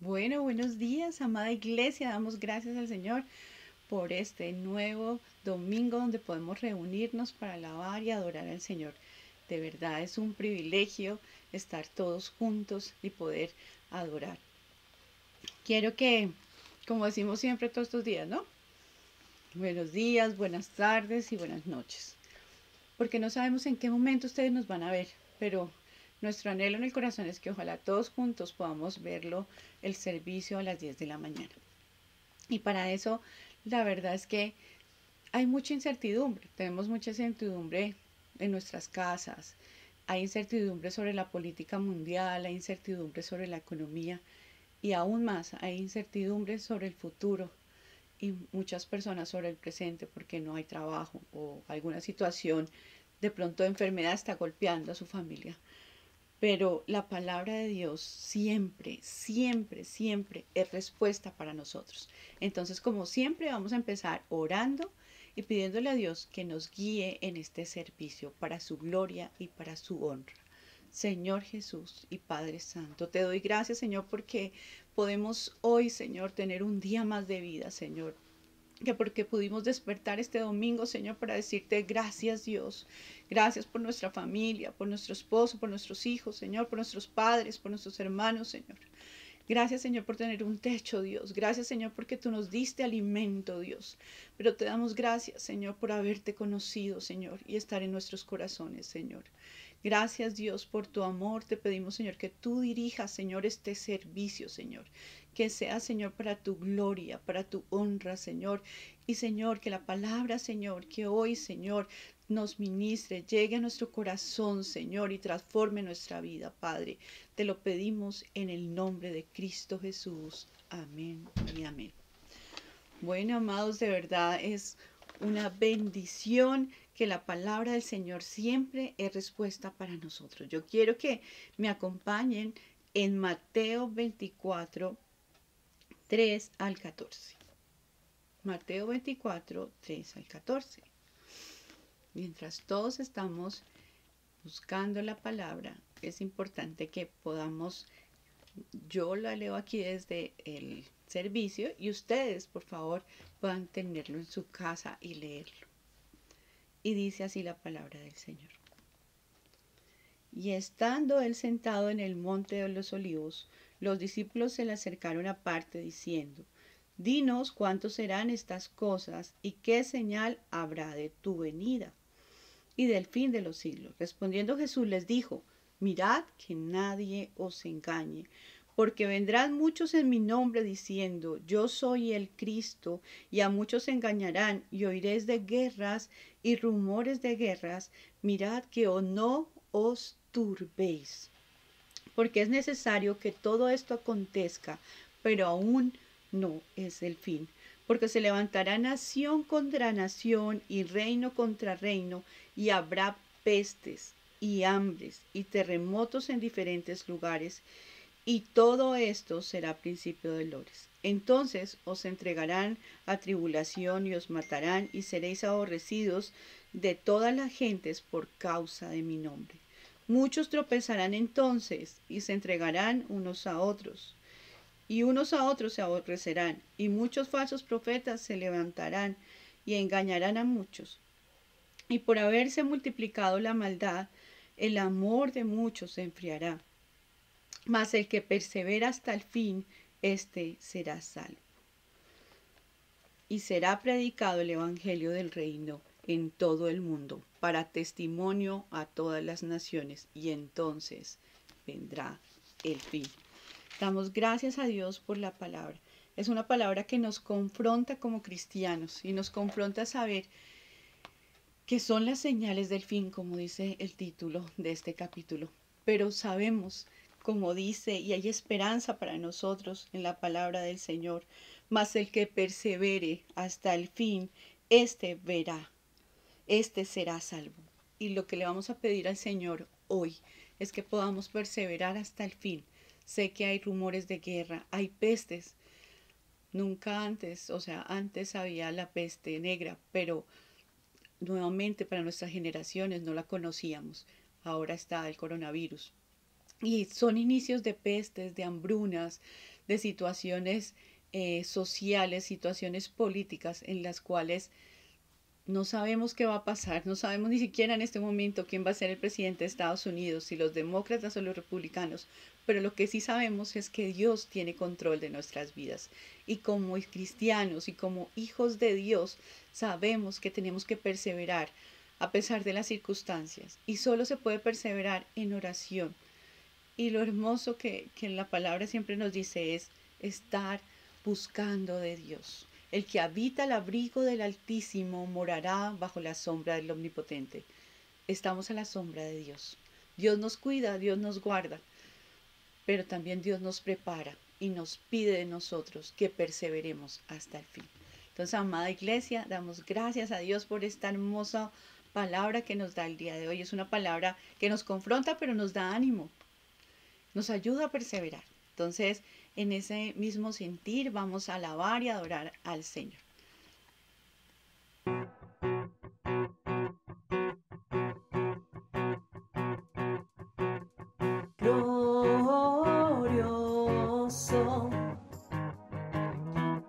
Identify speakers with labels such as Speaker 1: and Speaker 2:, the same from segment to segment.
Speaker 1: Bueno, buenos días, amada iglesia. Damos gracias al Señor por este nuevo domingo donde podemos reunirnos para alabar y adorar al Señor. De verdad es un privilegio estar todos juntos y poder adorar. Quiero que, como decimos siempre todos estos días, ¿no? Buenos días, buenas tardes y buenas noches. Porque no sabemos en qué momento ustedes nos van a ver, pero nuestro anhelo en el corazón es que ojalá todos juntos podamos verlo el servicio a las 10 de la mañana. Y para eso, la verdad es que hay mucha incertidumbre. Tenemos mucha incertidumbre en nuestras casas. Hay incertidumbre sobre la política mundial, hay incertidumbre sobre la economía y aún más hay incertidumbre sobre el futuro y muchas personas sobre el presente porque no hay trabajo o alguna situación de pronto de enfermedad está golpeando a su familia. Pero la palabra de Dios siempre, siempre, siempre es respuesta para nosotros. Entonces, como siempre, vamos a empezar orando y pidiéndole a Dios que nos guíe en este servicio para su gloria y para su honra. Señor Jesús y Padre Santo, te doy gracias, Señor, porque podemos hoy, Señor, tener un día más de vida, Señor, que porque pudimos despertar este domingo, Señor, para decirte gracias, Dios. Gracias por nuestra familia, por nuestro esposo, por nuestros hijos, Señor, por nuestros padres, por nuestros hermanos, Señor. Gracias, Señor, por tener un techo, Dios. Gracias, Señor, porque tú nos diste alimento, Dios. Pero te damos gracias, Señor, por haberte conocido, Señor, y estar en nuestros corazones, Señor. Gracias, Dios, por tu amor. Te pedimos, Señor, que tú dirijas, Señor, este servicio, Señor. Que sea, Señor, para tu gloria, para tu honra, Señor. Y, Señor, que la palabra, Señor, que hoy, Señor, nos ministre, llegue a nuestro corazón, Señor, y transforme nuestra vida, Padre. Te lo pedimos en el nombre de Cristo Jesús. Amén y amén. Bueno, amados, de verdad es una bendición que la palabra del Señor siempre es respuesta para nosotros. Yo quiero que me acompañen en Mateo 24, 3 al 14. Mateo 24, 3 al 14. Mientras todos estamos buscando la palabra, es importante que podamos, yo la leo aquí desde el servicio y ustedes, por favor, puedan tenerlo en su casa y leerlo. Y dice así la palabra del Señor. Y estando él sentado en el monte de los olivos, los discípulos se le acercaron aparte diciendo, dinos cuántos serán estas cosas y qué señal habrá de tu venida y del fin de los siglos. Respondiendo Jesús les dijo, mirad que nadie os engañe, porque vendrán muchos en mi nombre diciendo, yo soy el Cristo, y a muchos engañarán, y oiréis de guerras y rumores de guerras, mirad que no os turbéis, porque es necesario que todo esto acontezca, pero aún no es el fin, porque se levantará nación contra nación y reino contra reino, y habrá pestes y hambres y terremotos en diferentes lugares, y todo esto será principio de dolores. Entonces os entregarán a tribulación y os matarán, y seréis aborrecidos de todas las gentes por causa de mi nombre. Muchos tropezarán entonces y se entregarán unos a otros, y unos a otros se aborrecerán, y muchos falsos profetas se levantarán y engañarán a muchos. Y por haberse multiplicado la maldad, el amor de muchos se enfriará. Mas el que persevera hasta el fin, éste será salvo. Y será predicado el evangelio del reino en todo el mundo, para testimonio a todas las naciones, y entonces vendrá el fin. Damos gracias a Dios por la palabra. Es una palabra que nos confronta como cristianos y nos confronta a saber que son las señales del fin, como dice el título de este capítulo. Pero sabemos, como dice, y hay esperanza para nosotros en la palabra del Señor, mas el que persevere hasta el fin, éste verá, éste será salvo. Y lo que le vamos a pedir al Señor hoy es que podamos perseverar hasta el fin. Sé que hay rumores de guerra, hay pestes. Nunca antes, o sea, antes había la peste negra, pero nuevamente para nuestras generaciones no la conocíamos. Ahora está el coronavirus. Y son inicios de pestes, de hambrunas, de situaciones sociales, situaciones políticas en las cuales no sabemos qué va a pasar, no sabemos ni siquiera en este momento quién va a ser el presidente de Estados Unidos, si los demócratas o los republicanos, pero lo que sí sabemos es que Dios tiene control de nuestras vidas. Y como cristianos y como hijos de Dios, sabemos que tenemos que perseverar a pesar de las circunstancias. Y solo se puede perseverar en oración. Y lo hermoso que la palabra siempre nos dice es estar buscando de Dios. El que habita el abrigo del Altísimo morará bajo la sombra del Omnipotente. Estamos a la sombra de Dios. Dios nos cuida, Dios nos guarda, pero también Dios nos prepara y nos pide de nosotros que perseveremos hasta el fin. Entonces, amada iglesia, damos gracias a Dios por esta hermosa palabra que nos da el día de hoy. Es una palabra que nos confronta, pero nos da ánimo, nos ayuda a perseverar. Entonces, en ese mismo sentir vamos a alabar y adorar al Señor.
Speaker 2: Glorioso,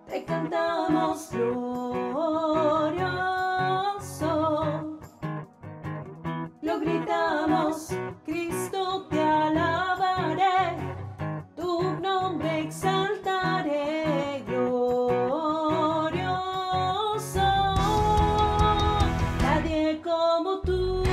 Speaker 2: te cantamos glorioso, lo gritamos, Cristo te alabaré, tu nombre exaltaré, glorioso, nadie como tú.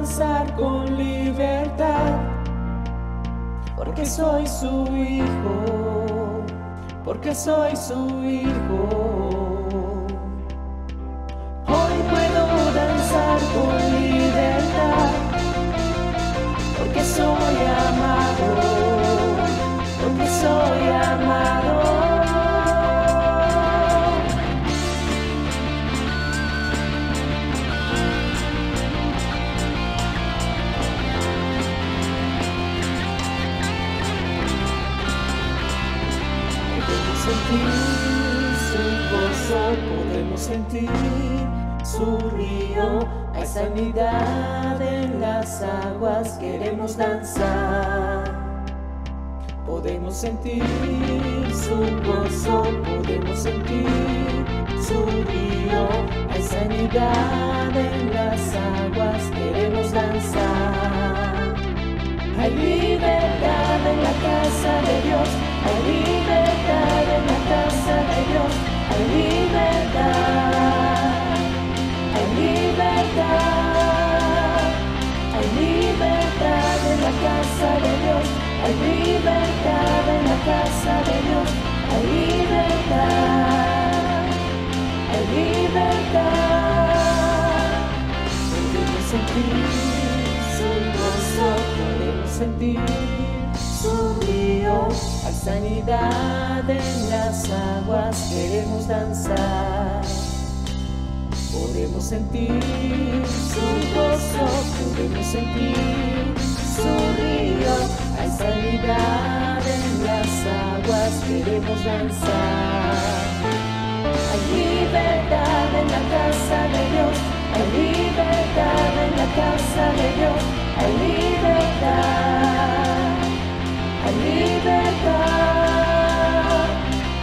Speaker 2: danzar con libertad, porque soy su hijo, porque soy su hijo. Hoy puedo danzar con libertad, porque soy amado, porque soy amado. Podemos sentir su río, hay sanidad en las aguas, queremos danzar. Podemos sentir su gozo, podemos sentir su río, hay sanidad en las aguas, queremos danzar. Hay libertad en la casa de Dios, hay libertad en la casa de Dios, hay libertad, hay libertad, hay libertad en la casa de Dios, hay libertad en la casa de Dios, hay libertad, hay libertad. Podemos sentir su gozo, podemos sentir su río, hay sanidad en las aguas, queremos danzar. Podemos sentir su gozo, podemos sentir su río, hay sanidad en las aguas, queremos danzar. Hay libertad en la casa de Dios, hay libertad en la casa de Dios, hay libertad. Hay libertad,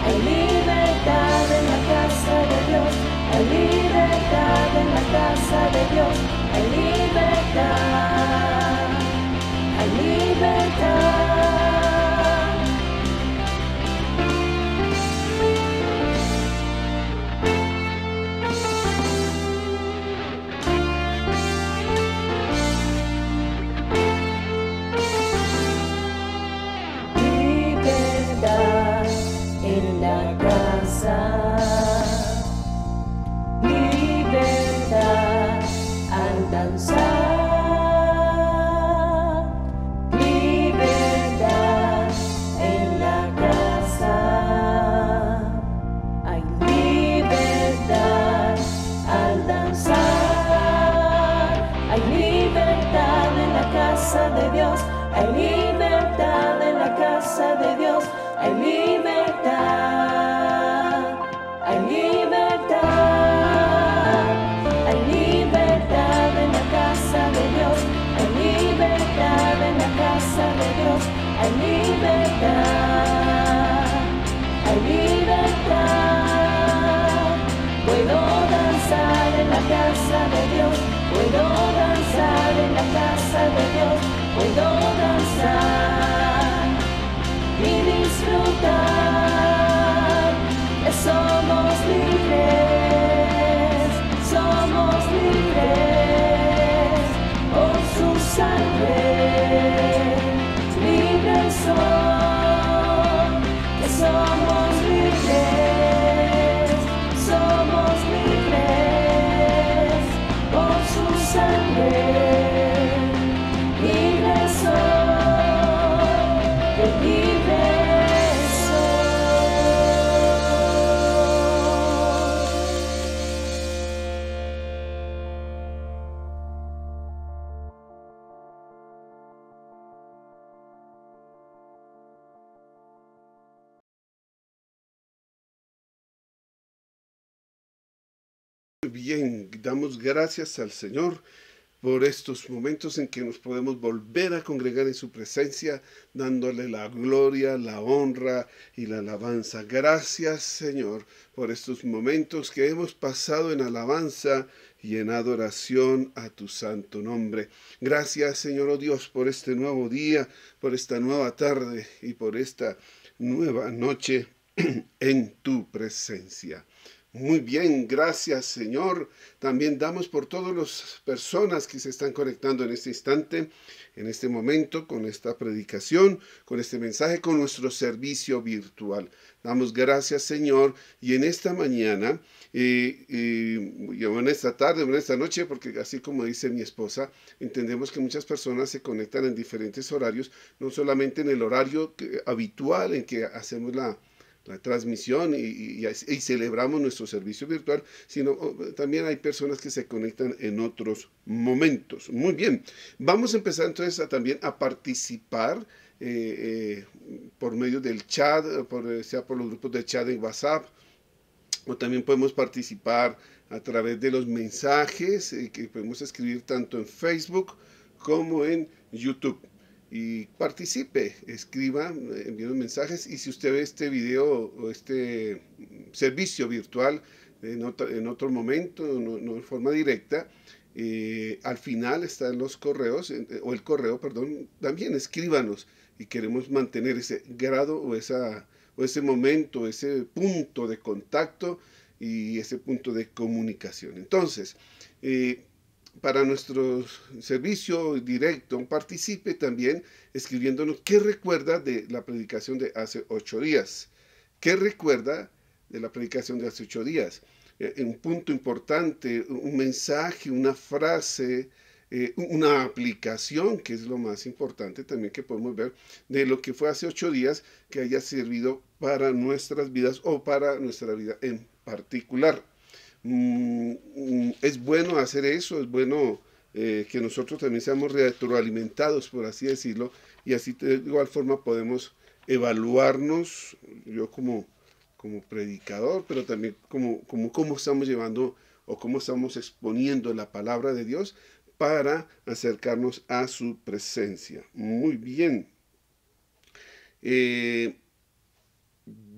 Speaker 2: hay libertad en la casa de Dios, hay libertad en la casa de Dios, hay libertad, hay libertad. En la casa, libertad al danzar, libertad en la casa, hay libertad al danzar, hay libertad en la casa de Dios, hay libertad en la casa de Dios. Hay libertad, hay libertad, hay libertad en la casa de Dios, hay libertad en la casa de Dios, hay libertad, hay libertad. Puedo danzar en la casa de Dios, puedo danzar en la casa de Dios, puedo danzar y disfrutar. Somos libres, somos libres por su sangre. Libres son, que somos libres, somos libres por su sangre. Libres son, que libres son.
Speaker 3: Bien, damos gracias al Señor por estos momentos en que nos podemos volver a congregar en su presencia, dándole la gloria, la honra y la alabanza. Gracias, Señor, por estos momentos que hemos pasado en alabanza y en adoración a tu santo nombre. Gracias, Señor, oh Dios, por este nuevo día, por esta nueva tarde y por esta nueva noche en tu presencia. Muy bien, gracias Señor. También damos por todas las personas que se están conectando en este instante, en este momento, con esta predicación, con este mensaje, con nuestro servicio virtual. Damos gracias Señor y en esta mañana, y en esta tarde, en esta noche, porque así como dice mi esposa, entendemos que muchas personas se conectan en diferentes horarios, no solamente en el horario habitual en que hacemos la transmisión y celebramos nuestro servicio virtual, sino también hay personas que se conectan en otros momentos. Muy bien, vamos a empezar entonces también a participar por medio del chat, sea por los grupos de chat en WhatsApp, o también podemos participar a través de los mensajes que podemos escribir tanto en Facebook como en YouTube. Y participe, escriba, envíe los mensajes, y si usted ve este video o este servicio virtual en otro momento, no de forma directa, al final están los correos, o el correo, perdón, también escríbanos, y queremos mantener ese grado o ese momento, ese punto de contacto y ese punto de comunicación. Entonces, para nuestro servicio directo, participe también escribiéndonos qué recuerda de la predicación de hace 8 días. ¿Qué recuerda de la predicación de hace 8 días? Un punto importante, un mensaje, una frase, una aplicación, que es lo más importante también que podemos ver de lo que fue hace 8 días, que haya servido para nuestras vidas o para nuestra vida en particular. Es bueno hacer eso, es bueno que nosotros también seamos retroalimentados, por así decirlo, y así de igual forma podemos evaluarnos, yo como predicador, pero también cómo estamos llevando o cómo estamos exponiendo la palabra de Dios para acercarnos a su presencia. Muy bien.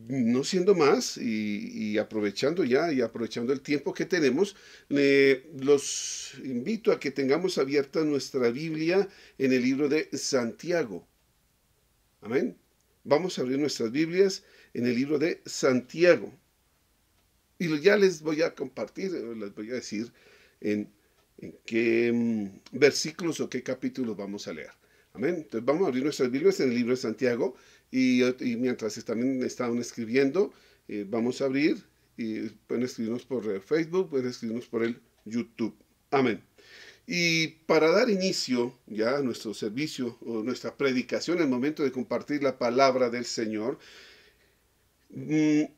Speaker 3: No siendo más y aprovechando el tiempo que tenemos, los invito a que tengamos abierta nuestra Biblia en el libro de Santiago. Amén. Vamos a abrir nuestras Biblias en el libro de Santiago. Y ya les voy a compartir, les voy a decir en qué versículos o qué capítulos vamos a leer. Amén. Entonces vamos a abrir nuestras Biblias en el libro de Santiago. Y mientras también estaban escribiendo, vamos a abrir, y pueden escribirnos por Facebook, pueden escribirnos por el YouTube. Amén. Y para dar inicio ya a nuestro servicio o nuestra predicación, el momento de compartir la palabra del Señor, y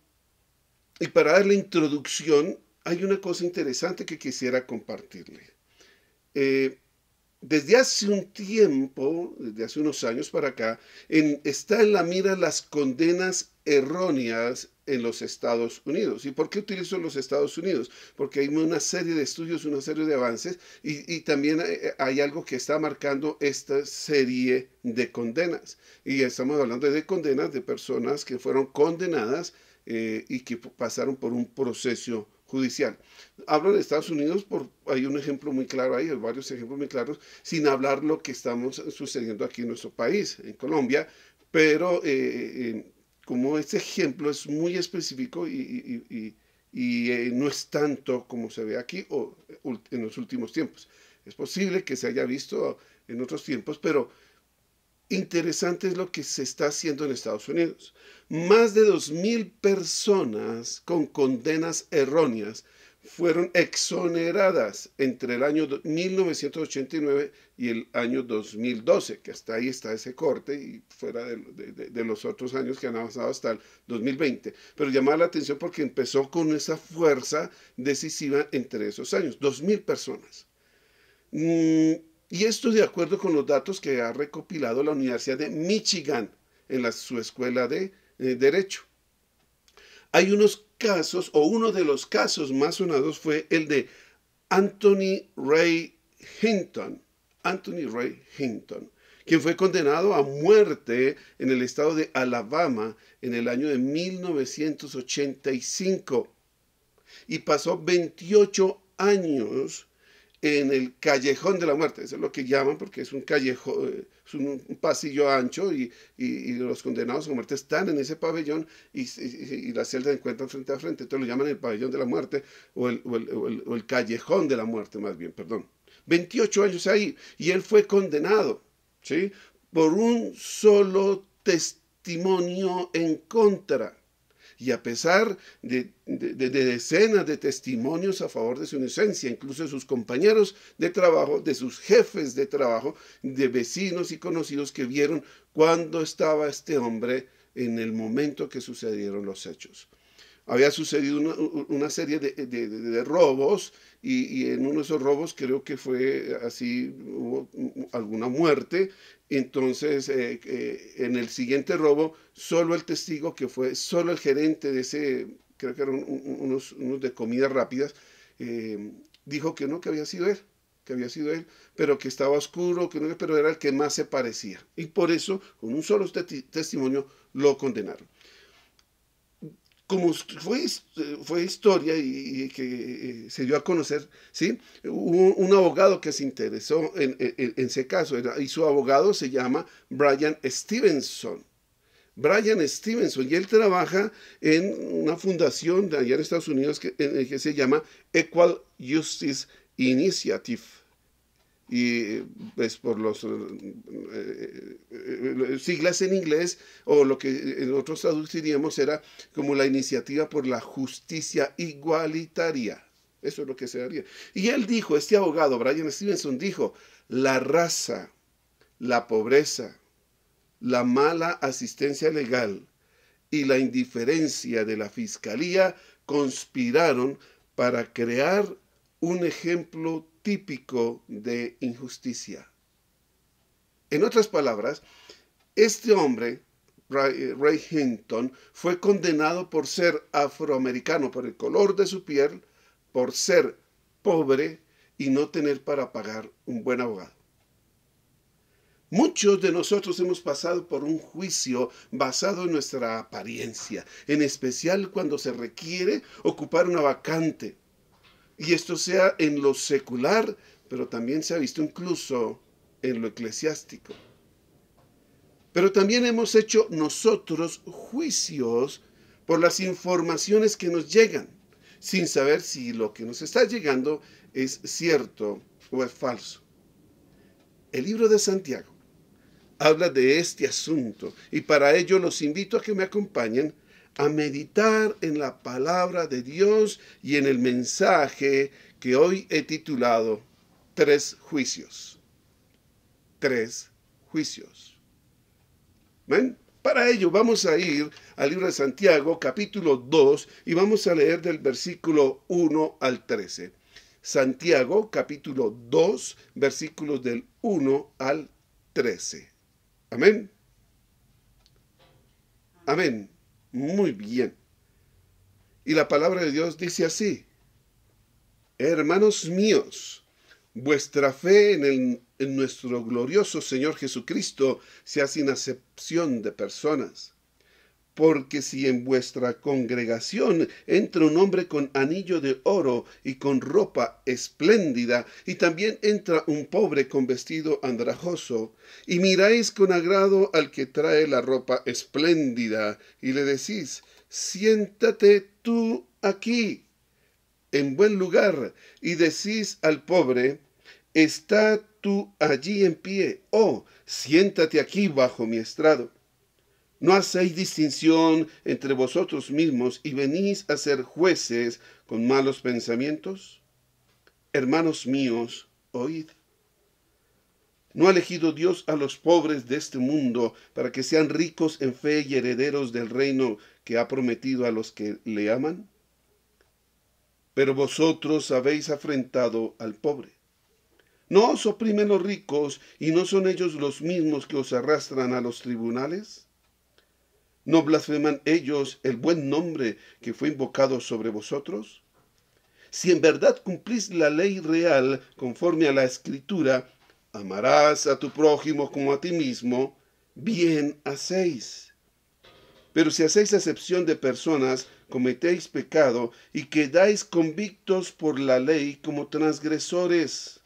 Speaker 3: para darle introducción, hay una cosa interesante que quisiera compartirle. Desde hace un tiempo, desde hace unos años para acá, está en la mira las condenas erróneas en los Estados Unidos. ¿Y por qué utilizo los Estados Unidos? Porque hay una serie de estudios, una serie de avances, y también hay algo que está marcando esta serie de condenas. Y estamos hablando de condenas de personas que fueron condenadas y que pasaron por un proceso judicial. Hablo de Estados Unidos, hay un ejemplo muy claro ahí, hay varios ejemplos muy claros, sin hablar lo que estamos sucediendo aquí en nuestro país, en Colombia, pero como este ejemplo es muy específico y no es tanto como se ve aquí o en los últimos tiempos. Es posible que se haya visto en otros tiempos, pero interesante es lo que se está haciendo en Estados Unidos. Más de 2,000 personas con condenas erróneas fueron exoneradas entre el año 1989 y el año 2012, que hasta ahí está ese corte, y fuera de los otros años que han avanzado hasta el 2020. Pero llamaba la atención porque empezó con esa fuerza decisiva entre esos años, 2,000 personas. Y esto de acuerdo con los datos que ha recopilado la Universidad de Michigan en su escuela de Derecho. Hay unos casos, o uno de los casos más sonados fue el de Anthony Ray Hinton, quien fue condenado a muerte en el estado de Alabama en el año de 1985 y pasó 28 años en el callejón de la muerte. Eso es lo que llaman, porque es un callejón, es un pasillo ancho y los condenados a muerte están en ese pabellón y la celda se encuentran frente a frente. Entonces lo llaman el pabellón de la muerte o el callejón de la muerte, más bien, perdón. 28 años ahí y él fue condenado, ¿sí? Por un solo testimonio en contra. Y a pesar de decenas de testimonios a favor de su inocencia, incluso de sus compañeros de trabajo, de sus jefes de trabajo, de vecinos y conocidos que vieron cuándo estaba este hombre en el momento que sucedieron los hechos. Había sucedido una serie de robos y en uno de esos robos creo que fue así, hubo alguna muerte. Entonces, en el siguiente robo, solo el testigo, que fue solo el gerente de ese, creo que eran unos de comidas rápidas, dijo que no, que había sido él, pero que estaba oscuro, que no, pero era el que más se parecía. Y por eso, con un solo testimonio, lo condenaron. Como fue historia y que se dio a conocer, ¿sí? Hubo un abogado que se interesó en ese caso, y su abogado se llama Brian Stevenson. Brian Stevenson, y él trabaja en una fundación de allá en Estados Unidos que se llama Equal Justice Initiative. Y pues por los siglas en inglés, o lo que nosotros traduciríamos era como la iniciativa por la justicia igualitaria. Eso es lo que se haría. Y él dijo, este abogado, Brian Stevenson, dijo, la raza, la pobreza, la mala asistencia legal y la indiferencia de la fiscalía conspiraron para crear un ejemplo típico de injusticia. En otras palabras, este hombre, Ray Hinton, fue condenado por ser afroamericano, por el color de su piel, por ser pobre y no tener para pagar un buen abogado. Muchos de nosotros hemos pasado por un juicio basado en nuestra apariencia, en especial cuando se requiere ocupar una vacante. Y esto sea en lo secular, pero también se ha visto incluso en lo eclesiástico. Pero también hemos hecho nosotros juicios por las informaciones que nos llegan, sin saber si lo que nos está llegando es cierto o es falso. El libro de Santiago habla de este asunto y para ello los invito a que me acompañen a meditar en la palabra de Dios y en el mensaje que hoy he titulado 3 juicios. 3 juicios. ¿Ven? Para ello vamos a ir al libro de Santiago, capítulo 2, y vamos a leer del versículo 1 al 13. Santiago, capítulo 2, versículos del 1 al 13. Amén. Amén. Muy bien. Y la palabra de Dios dice así: hermanos míos, vuestra fe en nuestro glorioso Señor Jesucristo sea sin acepción de personas. Porque si en vuestra congregación entra un hombre con anillo de oro y con ropa espléndida, y también entra un pobre con vestido andrajoso, y miráis con agrado al que trae la ropa espléndida, y le decís, siéntate tú aquí, en buen lugar, y decís al pobre, está tú allí en pie, siéntate aquí bajo mi estrado. ¿No hacéis distinción entre vosotros mismos y venís a ser jueces con malos pensamientos? Hermanos míos, oíd. ¿No ha elegido Dios a los pobres de este mundo para que sean ricos en fe y herederos del reino que ha prometido a los que le aman? Pero vosotros habéis afrentado al pobre. ¿No os oprimen los ricos y no son ellos los mismos que os arrastran a los tribunales? ¿No blasfeman ellos el buen nombre que fue invocado sobre vosotros? Si en verdad cumplís la ley real conforme a la Escritura, amarás a tu prójimo como a ti mismo, bien hacéis. Pero si hacéis acepción de personas, cometéis pecado y quedáis convictos por la ley como transgresores.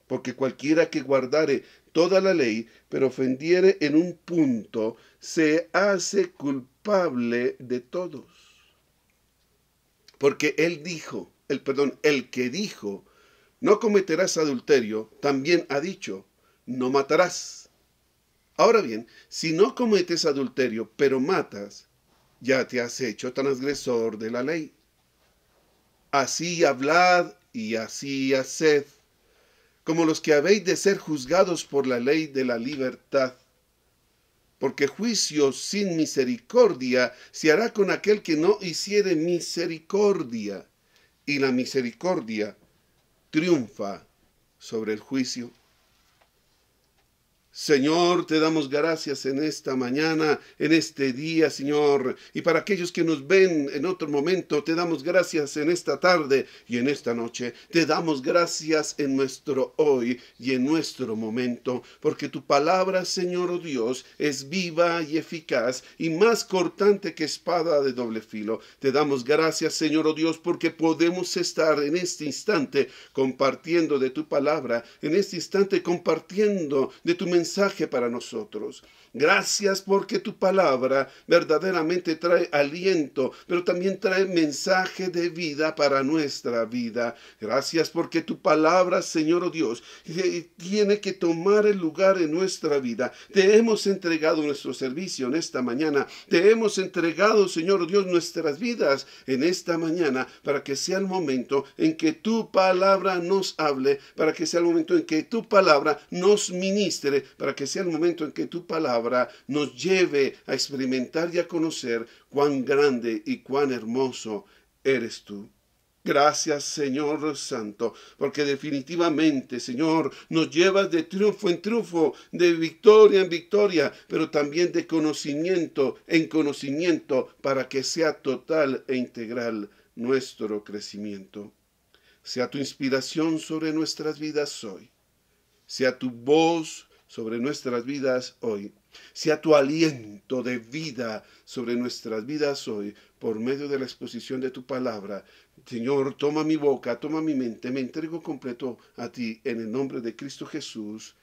Speaker 3: Porque cualquiera que guardare toda la ley, pero ofendiere en un punto, se hace culpable de todos. Porque el que dijo, no cometerás adulterio, también ha dicho, no matarás. Ahora bien, si no cometes adulterio, pero matas, ya te has hecho transgresor de la ley. Así hablad y así haced, como los que habéis de ser juzgados por la ley de la libertad. Porque juicio sin misericordia se hará con aquel que no hiciere misericordia, y la misericordia triunfa sobre el juicio. Señor, te damos gracias en esta mañana, en este día, Señor. Y para aquellos que nos ven en otro momento, te damos gracias en esta tarde y en esta noche. Te damos gracias en nuestro hoy y en nuestro momento, porque tu palabra, Señor, oh Dios, es viva y eficaz y más cortante que espada de doble filo. Te damos gracias, Señor, oh Dios, porque podemos estar en este instante compartiendo de tu palabra, en este instante compartiendo de tu mensaje para nosotros. Gracias porque tu palabra verdaderamente trae aliento, pero también trae mensaje de vida para nuestra vida. Gracias porque tu palabra, Señor oh Dios, tiene que tomar el lugar en nuestra vida. Te hemos entregado nuestro servicio en esta mañana. Te hemos entregado, Señor oh Dios, nuestras vidas en esta mañana para que sea el momento en que tu palabra nos hable, para que sea el momento en que tu palabra nos ministre, para que sea el momento en que tu palabra nos lleve a experimentar y a conocer cuán grande y cuán hermoso eres tú. Gracias, Señor Santo, porque definitivamente, Señor, nos llevas de triunfo en triunfo, de victoria en victoria, pero también de conocimiento en conocimiento, para que sea total e integral nuestro crecimiento. Sea tu inspiración sobre nuestras vidas hoy. Sea tu voz sobre nuestras vidas hoy. Sea tu aliento de vida sobre nuestras vidas hoy, por medio de la exposición de tu palabra. Señor, toma mi boca, toma mi mente, me entrego completo a ti, en el nombre de Cristo Jesús.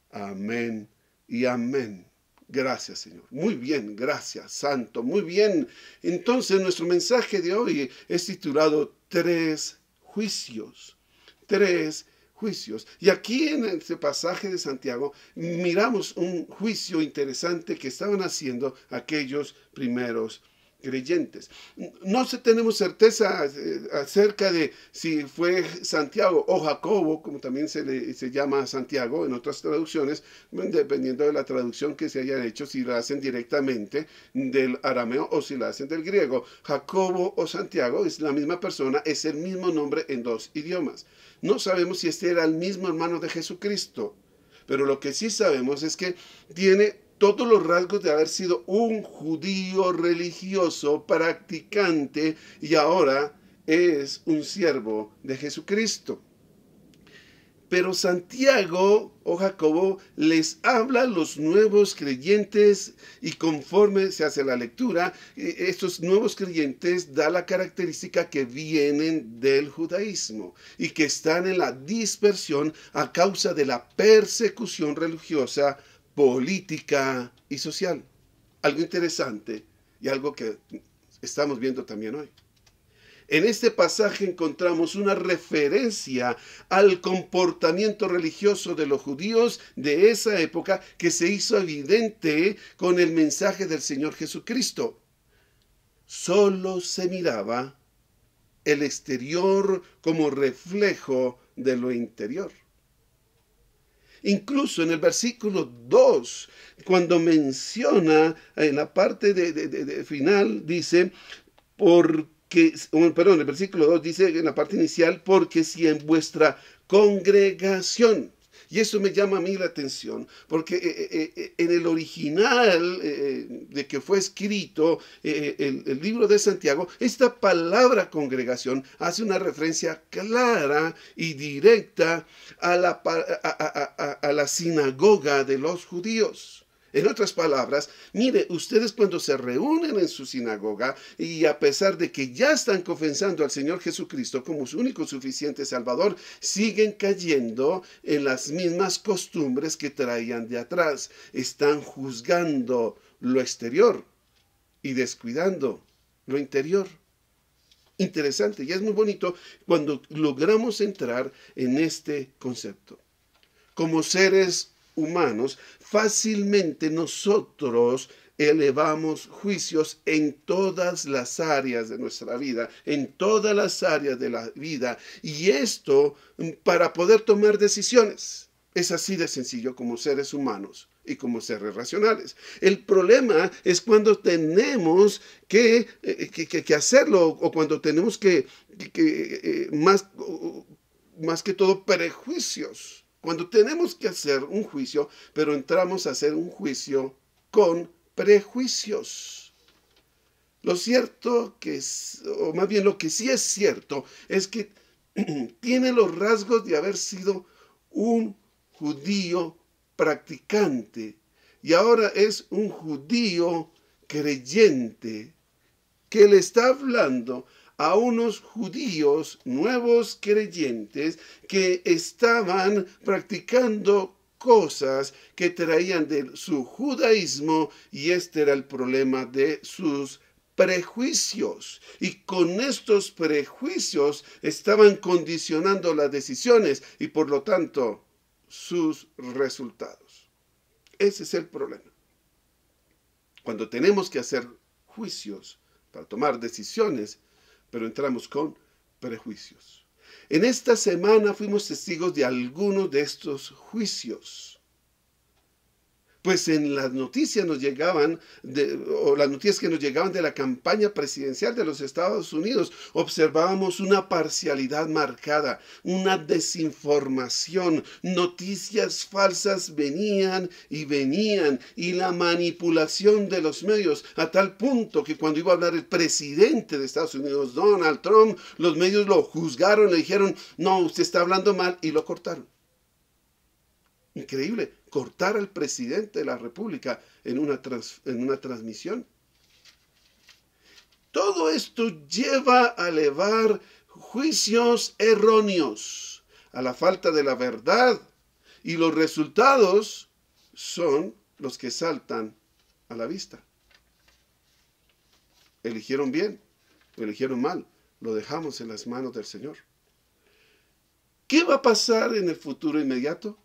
Speaker 3: Amén y amén. Gracias, Señor. Muy bien, gracias, Santo. Muy bien. Entonces, nuestro mensaje de hoy es titulado Tres juicios. Tres juicios. Y aquí en este pasaje de Santiago miramos un juicio interesante que estaban haciendo aquellos primeros creyentes. No tenemos certeza acerca de si fue Santiago o Jacobo, como también se llama Santiago en otras traducciones, dependiendo de la traducción que se haya hecho, si la hacen directamente del arameo o si la hacen del griego. Jacobo o Santiago es la misma persona, es el mismo nombre en dos idiomas. No sabemos si este era el mismo hermano de Jesucristo, pero lo que sí sabemos es que tiene todos los rasgos de haber sido un judío religioso, practicante, y ahora es un siervo de Jesucristo. Pero Santiago o Jacobo les habla a los nuevos creyentes y conforme se hace la lectura, estos nuevos creyentes da la característica que vienen del judaísmo y que están en la dispersión a causa de la persecución religiosa, política y social. Algo interesante y algo que estamos viendo también hoy. En este pasaje encontramos una referencia al comportamiento religioso de los judíos de esa época que se hizo evidente con el mensaje del Señor Jesucristo. Solo se miraba el exterior como reflejo de lo interior. Incluso en el versículo 2, cuando menciona en la parte de final, dice, el versículo 2 dice en la parte inicial, porque si en vuestra congregación, y eso me llama a mí la atención, porque en el original de que fue escrito el libro de Santiago, esta palabra congregación hace una referencia clara y directa a la sinagoga de los judíos. En otras palabras, mire, ustedes cuando se reúnen en su sinagoga y a pesar de que ya están confesando al Señor Jesucristo como su único suficiente Salvador, siguen cayendo en las mismas costumbres que traían de atrás. Están juzgando lo exterior y descuidando lo interior. Interesante, y es muy bonito cuando logramos entrar en este concepto. Como seres humanos, fácilmente nosotros elevamos juicios en todas las áreas de nuestra vida, en todas las áreas de la vida, y esto para poder tomar decisiones. Es así de sencillo como seres humanos y como seres racionales. El problema es cuando tenemos que hacerlo, o cuando tenemos más que todo prejuicios. Cuando tenemos que hacer un juicio, pero entramos a hacer un juicio con prejuicios. Lo cierto o más bien lo que sí es cierto, es que tiene los rasgos de haber sido un judío practicante y ahora es un judío creyente que le está hablando a unos judíos nuevos creyentes que estaban practicando cosas que traían de su judaísmo, y este era el problema de sus prejuicios. Y con estos prejuicios estaban condicionando las decisiones y por lo tanto sus resultados. Ese es el problema. Cuando tenemos que hacer juicios para tomar decisiones, pero entramos con prejuicios. En esta semana fuimos testigos de algunos de estos juicios. Pues en las noticias las noticias que nos llegaban de la campaña presidencial de los Estados Unidos, observábamos una parcialidad marcada, una desinformación, noticias falsas venían, y la manipulación de los medios, a tal punto que cuando iba a hablar el presidente de Estados Unidos, Donald Trump, los medios lo juzgaron, le dijeron, no, usted está hablando mal, y lo cortaron. Increíble, cortar al presidente de la República en una transmisión. Todo esto lleva a elevar juicios erróneos, a la falta de la verdad, y los resultados son los que saltan a la vista. Eligieron bien o eligieron mal, lo dejamos en las manos del Señor. ¿Qué va a pasar en el futuro inmediato?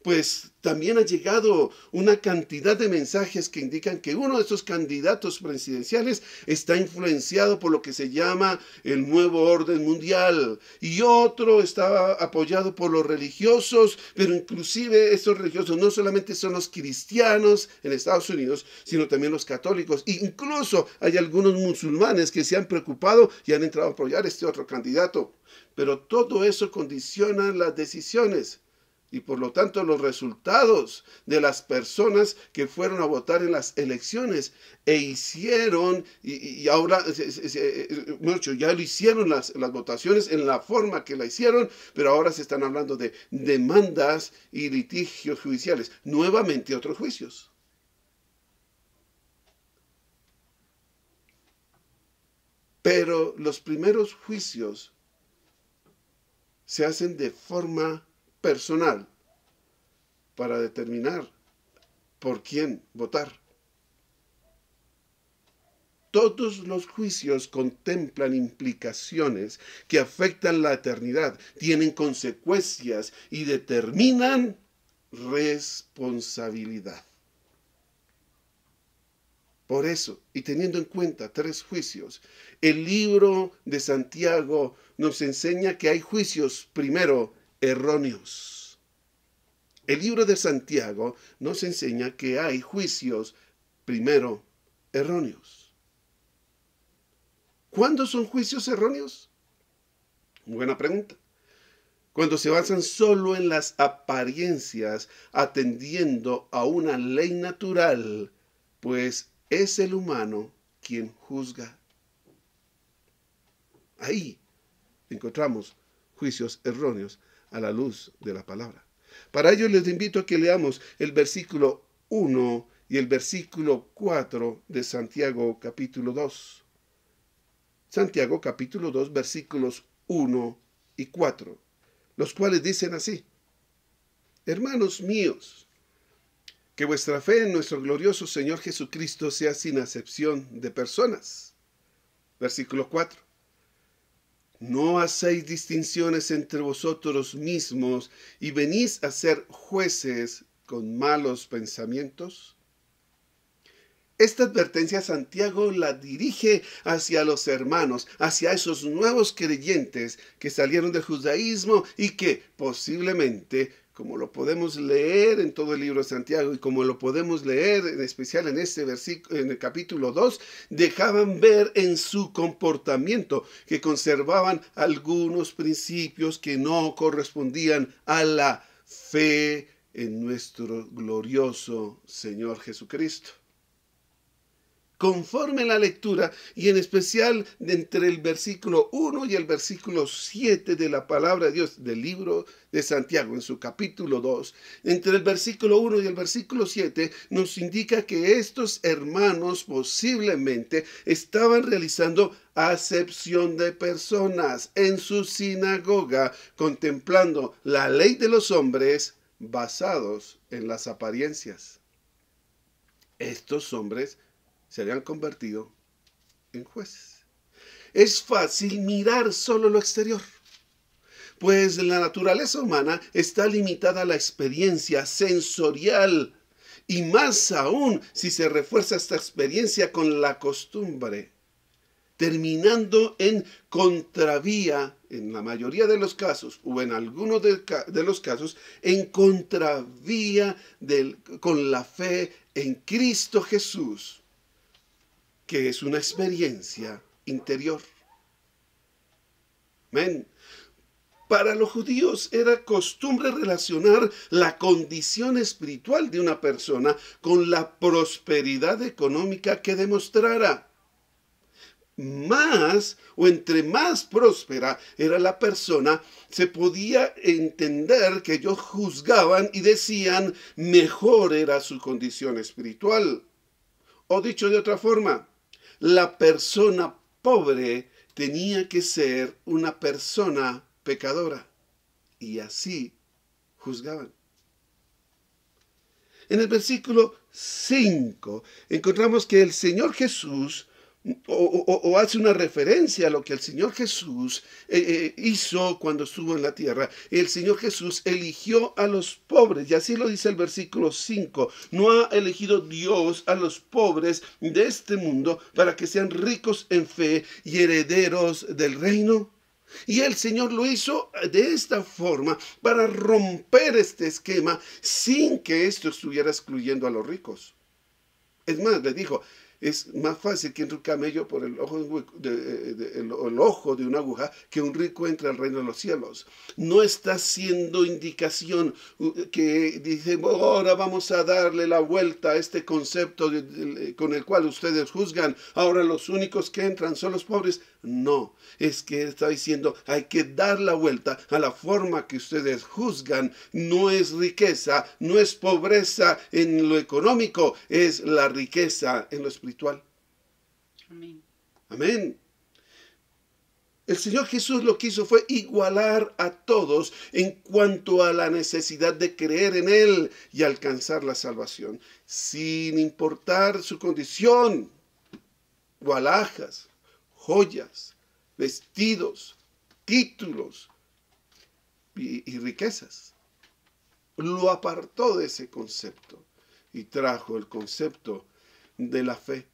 Speaker 3: Pues también ha llegado una cantidad de mensajes que indican que uno de esos candidatos presidenciales está influenciado por lo que se llama el nuevo orden mundial, y otro está apoyado por los religiosos, pero inclusive estos religiosos no solamente son los cristianos en Estados Unidos, sino también los católicos. E incluso hay algunos musulmanes que se han preocupado y han entrado a apoyar este otro candidato. Pero todo eso condiciona las decisiones y por lo tanto los resultados de las personas que fueron a votar en las elecciones y ahora ya lo hicieron las votaciones en la forma que la hicieron, pero ahora se están hablando de demandas y litigios judiciales, nuevamente otros juicios. Pero los primeros juicios se hacen de forma personal para determinar por quién votar. Todos los juicios contemplan implicaciones que afectan la eternidad, tienen consecuencias y determinan responsabilidad. Por eso, y teniendo en cuenta 3 juicios, el libro de Santiago nos enseña que hay juicios, primero, erróneos. El libro de Santiago nos enseña que hay juicios, primero, erróneos. ¿Cuándo son juicios erróneos? Buena pregunta. Cuando se basan solo en las apariencias, atendiendo a una ley natural, pues es el humano quien juzga. Ahí encontramos juicios erróneos a la luz de la palabra. Para ello les invito a que leamos el versículo 1 y el versículo 4 de Santiago capítulo 2. Santiago capítulo 2 versículos 1 y 4, los cuales dicen así: Hermanos míos, que vuestra fe en nuestro glorioso Señor Jesucristo sea sin acepción de personas. Versículo 4. No hacéis distinciones entre vosotros mismos y venís a ser jueces con malos pensamientos. Esta advertencia Santiago la dirige hacia los hermanos, hacia esos nuevos creyentes que salieron del judaísmo y que posiblemente, como lo podemos leer en todo el libro de Santiago y como lo podemos leer en especial en este versículo, en el capítulo 2, dejaban ver en su comportamiento que conservaban algunos principios que no correspondían a la fe en nuestro glorioso Señor Jesucristo. Conforme la lectura, y en especial entre el versículo 1 y el versículo 7 de la palabra de Dios del libro de Santiago, en su capítulo 2, entre el versículo 1 y el versículo 7, nos indica que estos hermanos posiblemente estaban realizando acepción de personas en su sinagoga, contemplando la ley de los hombres basados en las apariencias. Estos hombres se habían convertido en jueces. Es fácil mirar solo lo exterior, pues la naturaleza humana está limitada a la experiencia sensorial, y más aún si se refuerza esta experiencia con la costumbre, terminando en contravía, en la mayoría de los casos, o en algunos de los casos, en contravía con la fe en Cristo Jesús, que es una experiencia interior. Amén. Para los judíos era costumbre relacionar la condición espiritual de una persona con la prosperidad económica que demostrara. Más o entre más próspera era la persona, se podía entender que ellos juzgaban y decían mejor era su condición espiritual. O dicho de otra forma, la persona pobre tenía que ser una persona pecadora, y así juzgaban. En el versículo 5 encontramos que el Señor Jesús o hace una referencia a lo que el Señor Jesús hizo cuando estuvo en la tierra. El Señor Jesús eligió a los pobres, y así lo dice el versículo 5. No ha elegido Dios a los pobres de este mundo para que sean ricos en fe y herederos del reino. Y el Señor lo hizo de esta forma para romper este esquema sin que esto estuviera excluyendo a los ricos. Es más, le dijo, es más fácil que entre un camello por el ojo de una aguja que un rico entre al reino de los cielos. No está haciendo indicación que dice, ahora vamos a darle la vuelta a este concepto con el cual ustedes juzgan. Ahora los únicos que entran son los pobres. No, es que está diciendo, hay que dar la vuelta a la forma que ustedes juzgan. No es riqueza, no es pobreza en lo económico, es la riqueza en lo espiritual.
Speaker 1: Amén.
Speaker 3: Amén. El Señor Jesús lo que hizo fue igualar a todos en cuanto a la necesidad de creer en Él y alcanzar la salvación, sin importar su condición, o alhajas, joyas, vestidos, títulos y riquezas. Lo apartó de ese concepto y trajo el concepto de la fe.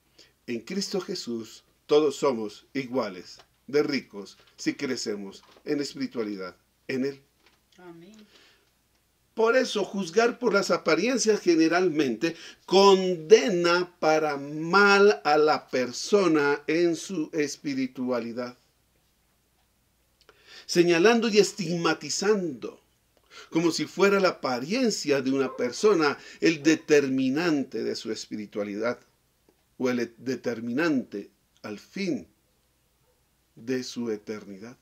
Speaker 3: En Cristo Jesús todos somos iguales de ricos si crecemos en espiritualidad en Él.
Speaker 1: Amén.
Speaker 3: Por eso, juzgar por las apariencias generalmente condena para mal a la persona en su espiritualidad, señalando y estigmatizando como si fuera la apariencia de una persona el determinante de su espiritualidad o el determinante al fin de su eternidad.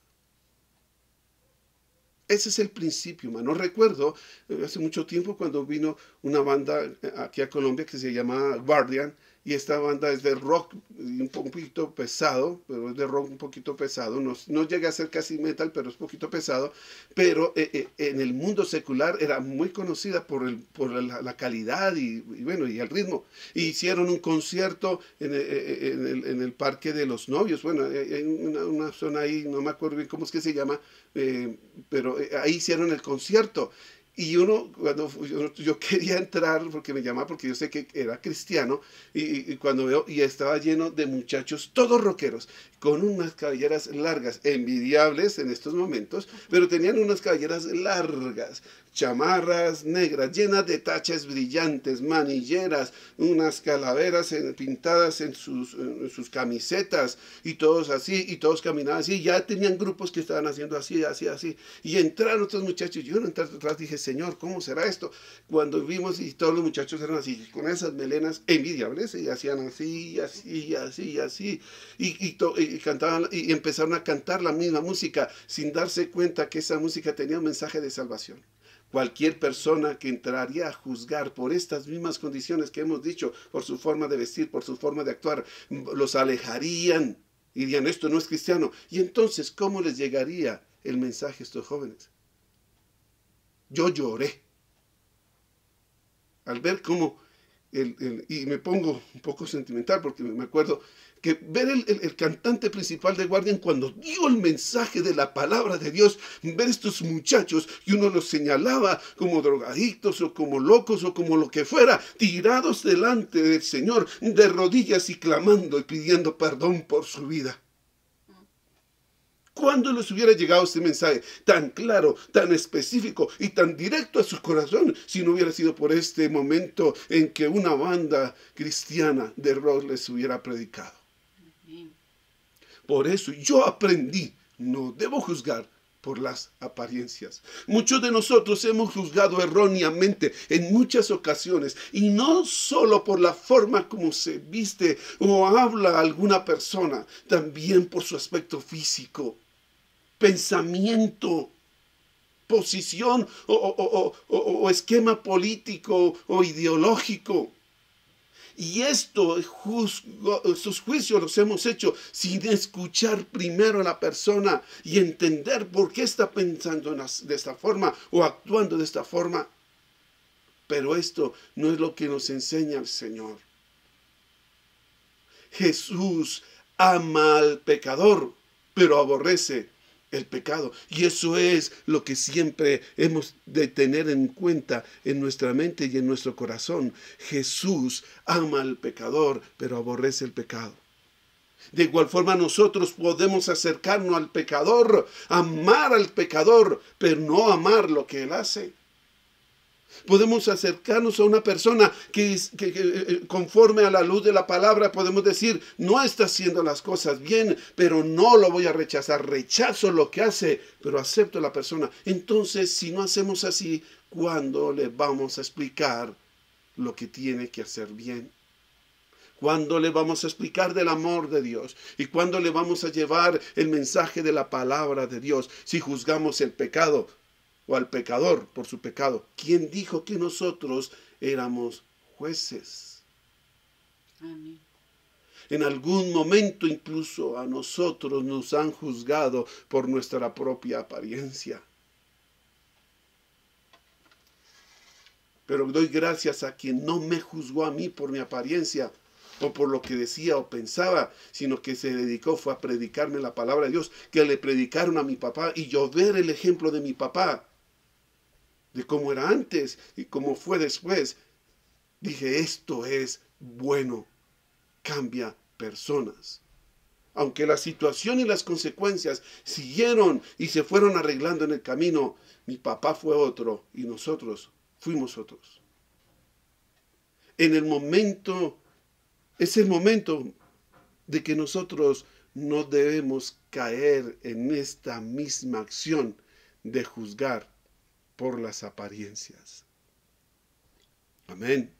Speaker 3: Ese es el principio, hermano. Recuerdo hace mucho tiempo cuando vino una banda aquí a Colombia que se llamaba Guardian, y esta banda es de rock un poquito pesado, pero es de rock un poquito pesado. No llega a ser casi metal, pero es un poquito pesado. Pero en el mundo secular era muy conocida por la calidad bueno, y el ritmo. Hicieron un concierto en el Parque de los Novios. Bueno, hay una zona ahí, no me acuerdo bien cómo es que se llama, pero ahí hicieron el concierto. Y cuando yo quería entrar, porque me llamaba, porque yo sé que era cristiano, y cuando veo, y estaba lleno de muchachos, todos rockeros, con unas cabelleras largas, envidiables en estos momentos, pero tenían unas cabelleras largas, chamarras negras, llenas de taches brillantes, manilleras, unas calaveras pintadas en sus camisetas, y todos así, y todos caminaban así. Ya tenían grupos que estaban haciendo así, así, así, y entraron otros muchachos. Yo no entré atrás, dije, Señor, ¿cómo será esto? Cuando vimos, y todos los muchachos eran así, con esas melenas envidiables, y hacían así, así, así, así, y cantaban, y empezaron a cantar la misma música, sin darse cuenta que esa música tenía un mensaje de salvación. Cualquier persona que entraría a juzgar por estas mismas condiciones que hemos dicho, por su forma de vestir, por su forma de actuar, los alejarían y dirían, esto no es cristiano. Y entonces, ¿cómo les llegaría el mensaje a estos jóvenes? Yo lloré al ver cómo, y me pongo un poco sentimental porque me acuerdo que ver el cantante principal de Guardian cuando dio el mensaje de la palabra de Dios, ver estos muchachos y uno los señalaba como drogadictos o como locos o como lo que fuera, tirados delante del Señor de rodillas y clamando y pidiendo perdón por su vida. ¿Cuándo les hubiera llegado este mensaje tan claro, tan específico y tan directo a su corazón si no hubiera sido por este momento en que una banda cristiana de rock les hubiera predicado? Por eso yo aprendí, no debo juzgar por las apariencias. Muchos de nosotros hemos juzgado erróneamente en muchas ocasiones, y no solo por la forma como se viste o habla alguna persona, también por su aspecto físico, pensamiento, posición o esquema político o ideológico. Y estos juicios los hemos hecho sin escuchar primero a la persona y entender por qué está pensando de esta forma o actuando de esta forma. Pero esto no es lo que nos enseña el Señor. Jesús ama al pecador, pero aborrece el pecado. Y eso es lo que siempre hemos de tener en cuenta en nuestra mente y en nuestro corazón. Jesús ama al pecador, pero aborrece el pecado. De igual forma nosotros podemos acercarnos al pecador, amar al pecador, pero no amar lo que él hace. Podemos acercarnos a una persona que conforme a la luz de la palabra podemos decir, no está haciendo las cosas bien, pero no lo voy a rechazar. Rechazo lo que hace, pero acepto a la persona. Entonces, si no hacemos así, ¿cuándo le vamos a explicar lo que tiene que hacer bien? ¿Cuándo le vamos a explicar del amor de Dios? ¿Y cuándo le vamos a llevar el mensaje de la palabra de Dios? Si juzgamos el pecado o al pecador por su pecado. ¿Quién dijo que nosotros éramos jueces?
Speaker 1: Amén.
Speaker 3: En algún momento incluso a nosotros nos han juzgado por nuestra propia apariencia. Pero doy gracias a quien no me juzgó a mí por mi apariencia o por lo que decía o pensaba, sino que se dedicó fue a predicarme la palabra de Dios, que le predicaron a mi papá y yo ver el ejemplo de mi papá, de cómo era antes y cómo fue después. Dije, esto es bueno, cambia personas. Aunque la situación y las consecuencias siguieron y se fueron arreglando en el camino, mi papá fue otro y nosotros fuimos otros. En el momento, es el momento de que nosotros no debemos caer en esta misma acción de juzgar por las apariencias. Amén.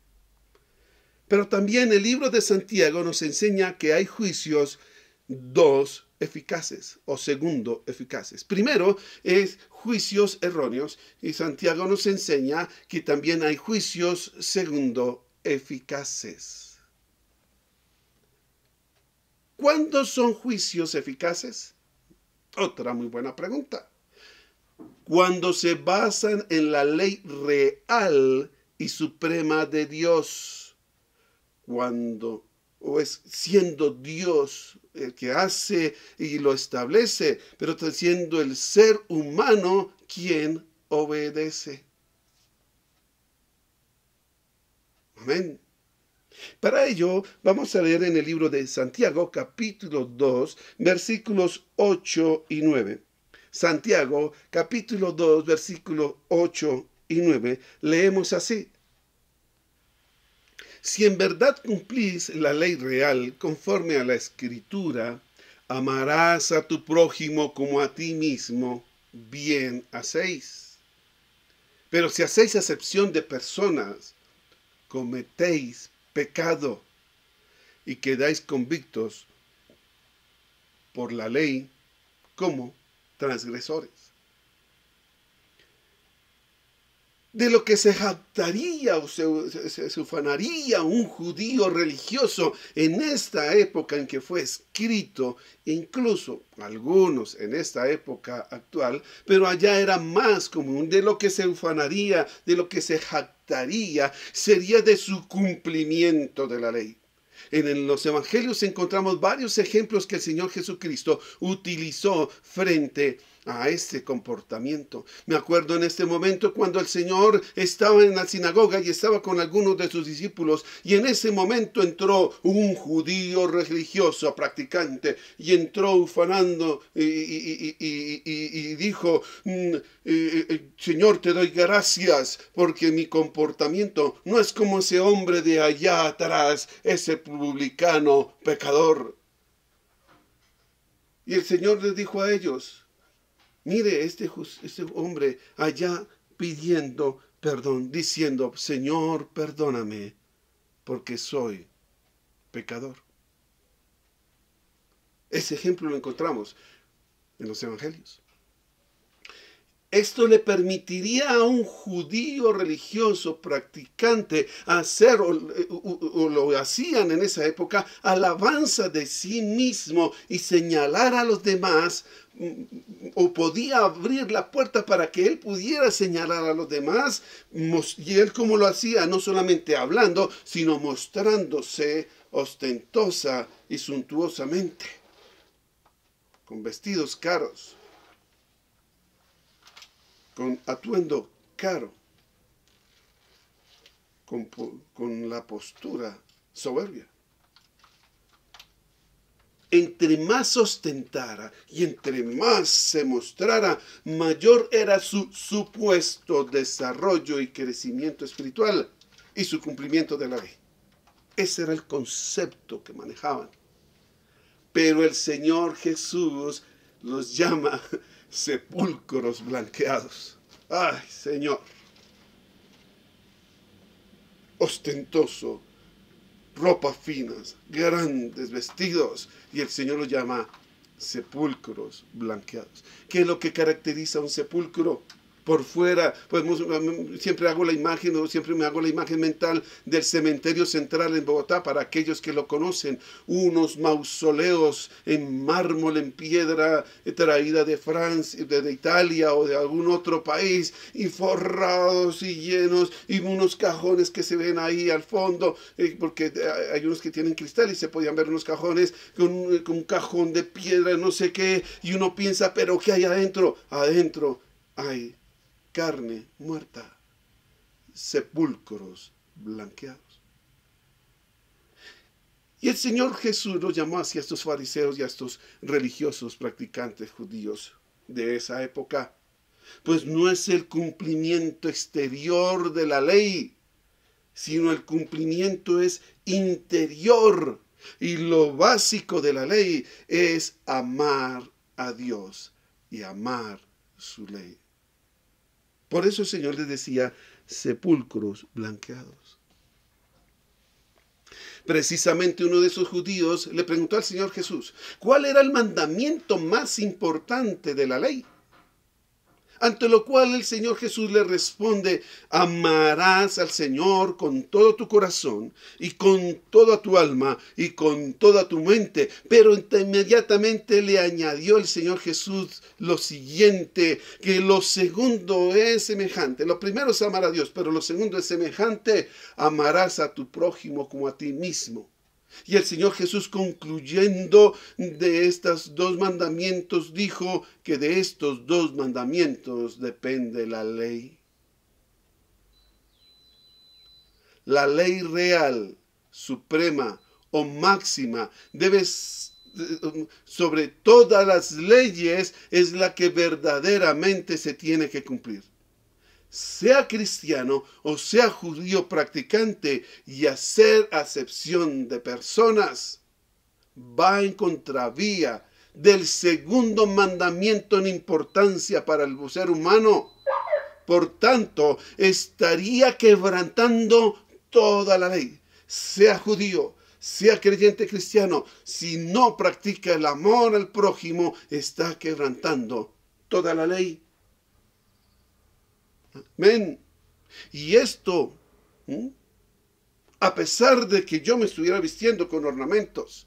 Speaker 3: Pero también el libro de Santiago nos enseña que hay juicios, dos eficaces o segundo eficaces. Primero es juicios erróneos y Santiago nos enseña que también hay juicios segundo eficaces. ¿Cuándo son juicios eficaces? Otra muy buena pregunta. Cuando se basan en la ley real y suprema de Dios. Cuando o es siendo Dios el que hace y lo establece, pero siendo el ser humano quien obedece. Amén. Para ello, vamos a leer en el libro de Santiago, capítulo 2, versículos 8 y 9. Santiago, capítulo 2, versículos 8 y 9, leemos así. Si en verdad cumplís la ley real conforme a la Escritura, amarás a tu prójimo como a ti mismo, bien hacéis. Pero si hacéis acepción de personas, cometéis pecado y quedáis convictos por la ley como transgresores. De lo que se jactaría o se ufanaría un judío religioso en esta época en que fue escrito, incluso algunos en esta época actual, pero allá era más común, de lo que se ufanaría, de lo que se jactaría, sería de su cumplimiento de la ley. En los evangelios encontramos varios ejemplos que el Señor Jesucristo utilizó frente a este comportamiento. Me acuerdo en este momento cuando el Señor estaba en la sinagoga y estaba con algunos de sus discípulos, y en ese momento entró un judío religioso practicante y entró ufanando y dijo, Señor, te doy gracias porque mi comportamiento no es como ese hombre de allá atrás, ese publicano pecador. Y el Señor les dijo a ellos, mire, este hombre allá pidiendo perdón, diciendo, Señor, perdóname, porque soy pecador. Ese ejemplo lo encontramos en los evangelios. Esto le permitiría a un judío religioso practicante hacer, o lo hacían en esa época, alabanza de sí mismo y señalar a los demás, o podía abrir la puerta para que él pudiera señalar a los demás, y él como lo hacía, no solamente hablando, sino mostrándose ostentosa y suntuosamente, con vestidos caros, con atuendo caro, con la postura soberbia. Entre más ostentara y entre más se mostrara, mayor era su supuesto desarrollo y crecimiento espiritual y su cumplimiento de la ley. Ese era el concepto que manejaban. Pero el Señor Jesús los llama sepulcros blanqueados. ¡Ay, Señor! Ostentoso, ropas finas, grandes vestidos. Y el Señor los llama sepulcros blanqueados. ¿Qué es lo que caracteriza a un sepulcro? Por fuera, pues siempre hago la imagen, o siempre me hago la imagen mental del cementerio central en Bogotá, para aquellos que lo conocen, unos mausoleos en mármol, en piedra traída de Francia, de Italia o de algún otro país, y forrados y llenos, y unos cajones que se ven ahí al fondo, porque hay unos que tienen cristal y se podían ver unos cajones con un cajón de piedra, no sé qué, y uno piensa, pero ¿qué hay adentro? Adentro hay carne muerta, sepulcros blanqueados. Y el Señor Jesús los llamó así a estos fariseos y a estos religiosos practicantes judíos de esa época, pues no es el cumplimiento exterior de la ley, sino el cumplimiento es interior. Y lo básico de la ley es amar a Dios y amar su ley. Por eso el Señor les decía sepulcros blanqueados. Precisamente uno de esos judíos le preguntó al Señor Jesús, ¿cuál era el mandamiento más importante de la ley? Ante lo cual el Señor Jesús le responde, amarás al Señor con todo tu corazón y con toda tu alma y con toda tu mente. Pero inmediatamente le añadió el Señor Jesús lo siguiente, que lo segundo es semejante. Lo primero es amar a Dios, pero lo segundo es semejante, amarás a tu prójimo como a ti mismo. Y el Señor Jesús, concluyendo de estos dos mandamientos, dijo que de estos dos mandamientos depende la ley. La ley real, suprema o máxima, sobre todas las leyes, es la que verdaderamente se tiene que cumplir. Sea cristiano o sea judío practicante, y hacer acepción de personas va en contravía del segundo mandamiento en importancia para el ser humano. Por tanto, estaría quebrantando toda la ley. Sea judío, sea creyente cristiano, si no practica el amor al prójimo, está quebrantando toda la ley. Amén. Y esto, a pesar de que yo me estuviera vistiendo con ornamentos,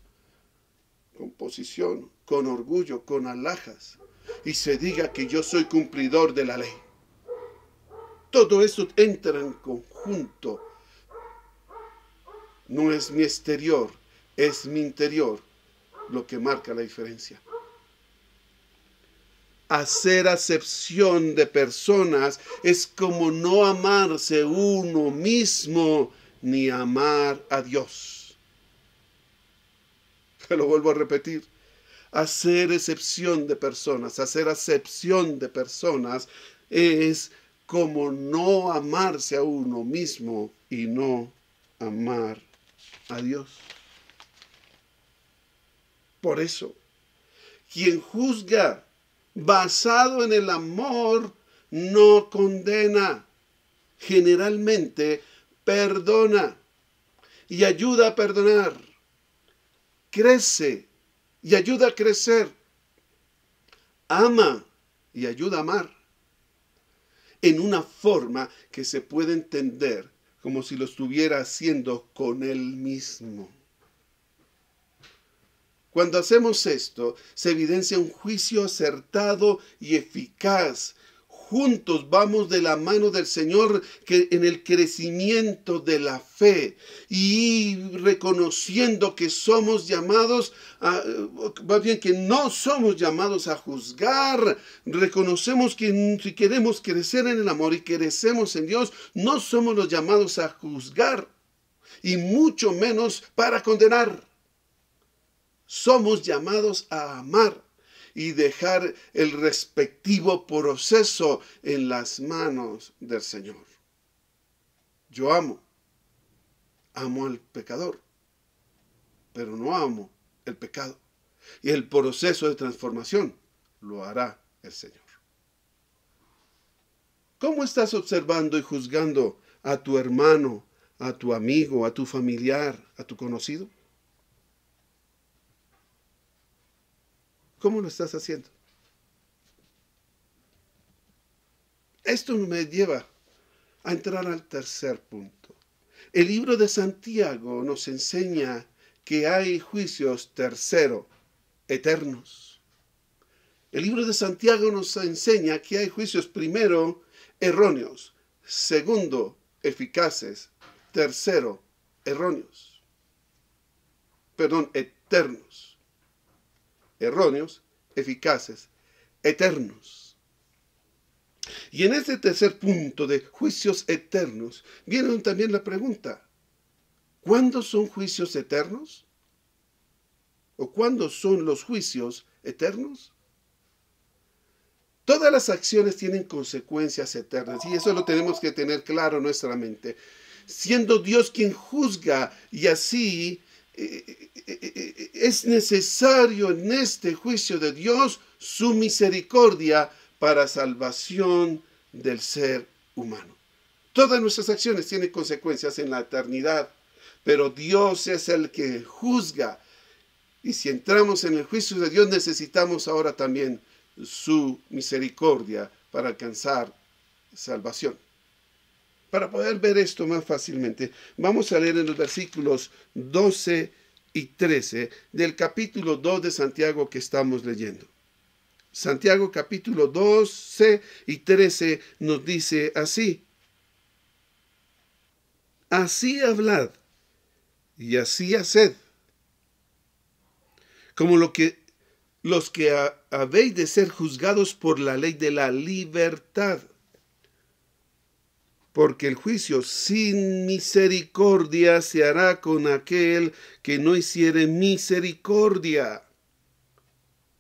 Speaker 3: con posición, con orgullo, con alhajas, y se diga que yo soy cumplidor de la ley. Todo eso entra en conjunto. No es mi exterior, es mi interior lo que marca la diferencia. Hacer acepción de personas es como no amarse uno mismo ni amar a Dios. Te lo vuelvo a repetir. Hacer acepción de personas es como no amarse a uno mismo y no amar a Dios. Por eso, quien juzga basado en el amor no condena, generalmente perdona y ayuda a perdonar, crece y ayuda a crecer, ama y ayuda a amar, en una forma que se puede entender como si lo estuviera haciendo con él mismo. Cuando hacemos esto, se evidencia un juicio acertado y eficaz. Juntos vamos de la mano del Señor en el crecimiento de la fe y reconociendo que somos llamados que no somos llamados a juzgar. Reconocemos que si queremos crecer en el amor y crecemos en Dios, no somos los llamados a juzgar y mucho menos para condenar. Somos llamados a amar y dejar el respectivo proceso en las manos del Señor. Yo amo al pecador, pero no amo el pecado. Y el proceso de transformación lo hará el Señor. ¿Cómo estás observando y juzgando a tu hermano, a tu amigo, a tu familiar, a tu conocido? ¿Cómo lo estás haciendo? Esto me lleva a entrar al tercer punto. El libro de Santiago nos enseña que hay juicios, tercero, eternos. El libro de Santiago nos enseña que hay juicios, primero, erróneos, segundo, eficaces, tercero, eternos. Erróneos, eficaces, eternos. Y en este tercer punto de juicios eternos, viene también la pregunta, ¿cuándo son juicios eternos? ¿O cuándo son los juicios eternos? Todas las acciones tienen consecuencias eternas, y eso lo tenemos que tener claro en nuestra mente. Siendo Dios quien juzga, y así es necesario en este juicio de Dios su misericordia para salvación del ser humano. Todas nuestras acciones tienen consecuencias en la eternidad. pero Dios es el que juzga. Y si entramos en el juicio de Dios, necesitamos ahora también su misericordia para alcanzar salvación. Para poder ver esto más fácilmente, vamos a leer en los versículos 12 y 13 del capítulo 2 de Santiago que estamos leyendo. Santiago capítulo 12 y 13 nos dice así: así hablad y así haced, como los que habéis de ser juzgados por la ley de la libertad. Porque el juicio sin misericordia se hará con aquel que no hiciere misericordia.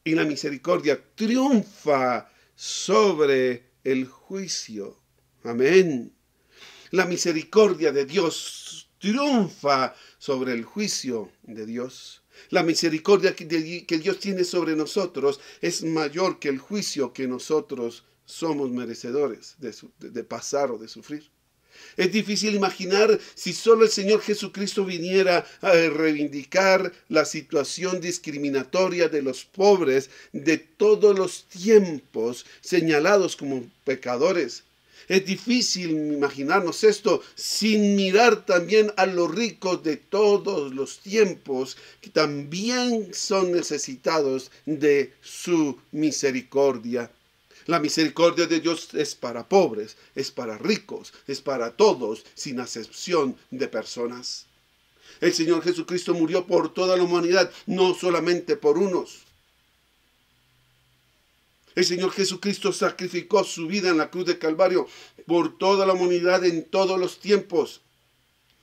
Speaker 3: Y la misericordia triunfa sobre el juicio. Amén. La misericordia de Dios triunfa sobre el juicio de Dios. La misericordia que Dios tiene sobre nosotros es mayor que el juicio que nosotros somos merecedores de pasar o de sufrir. Es difícil imaginar si solo el Señor Jesucristo viniera a reivindicar la situación discriminatoria de los pobres de todos los tiempos señalados como pecadores. Es difícil imaginarnos esto sin mirar también a los ricos de todos los tiempos que también son necesitados de su misericordia. La misericordia de Dios es para pobres, es para ricos, es para todos, sin acepción de personas. El Señor Jesucristo murió por toda la humanidad, no solamente por unos. El Señor Jesucristo sacrificó su vida en la cruz de Calvario por toda la humanidad en todos los tiempos,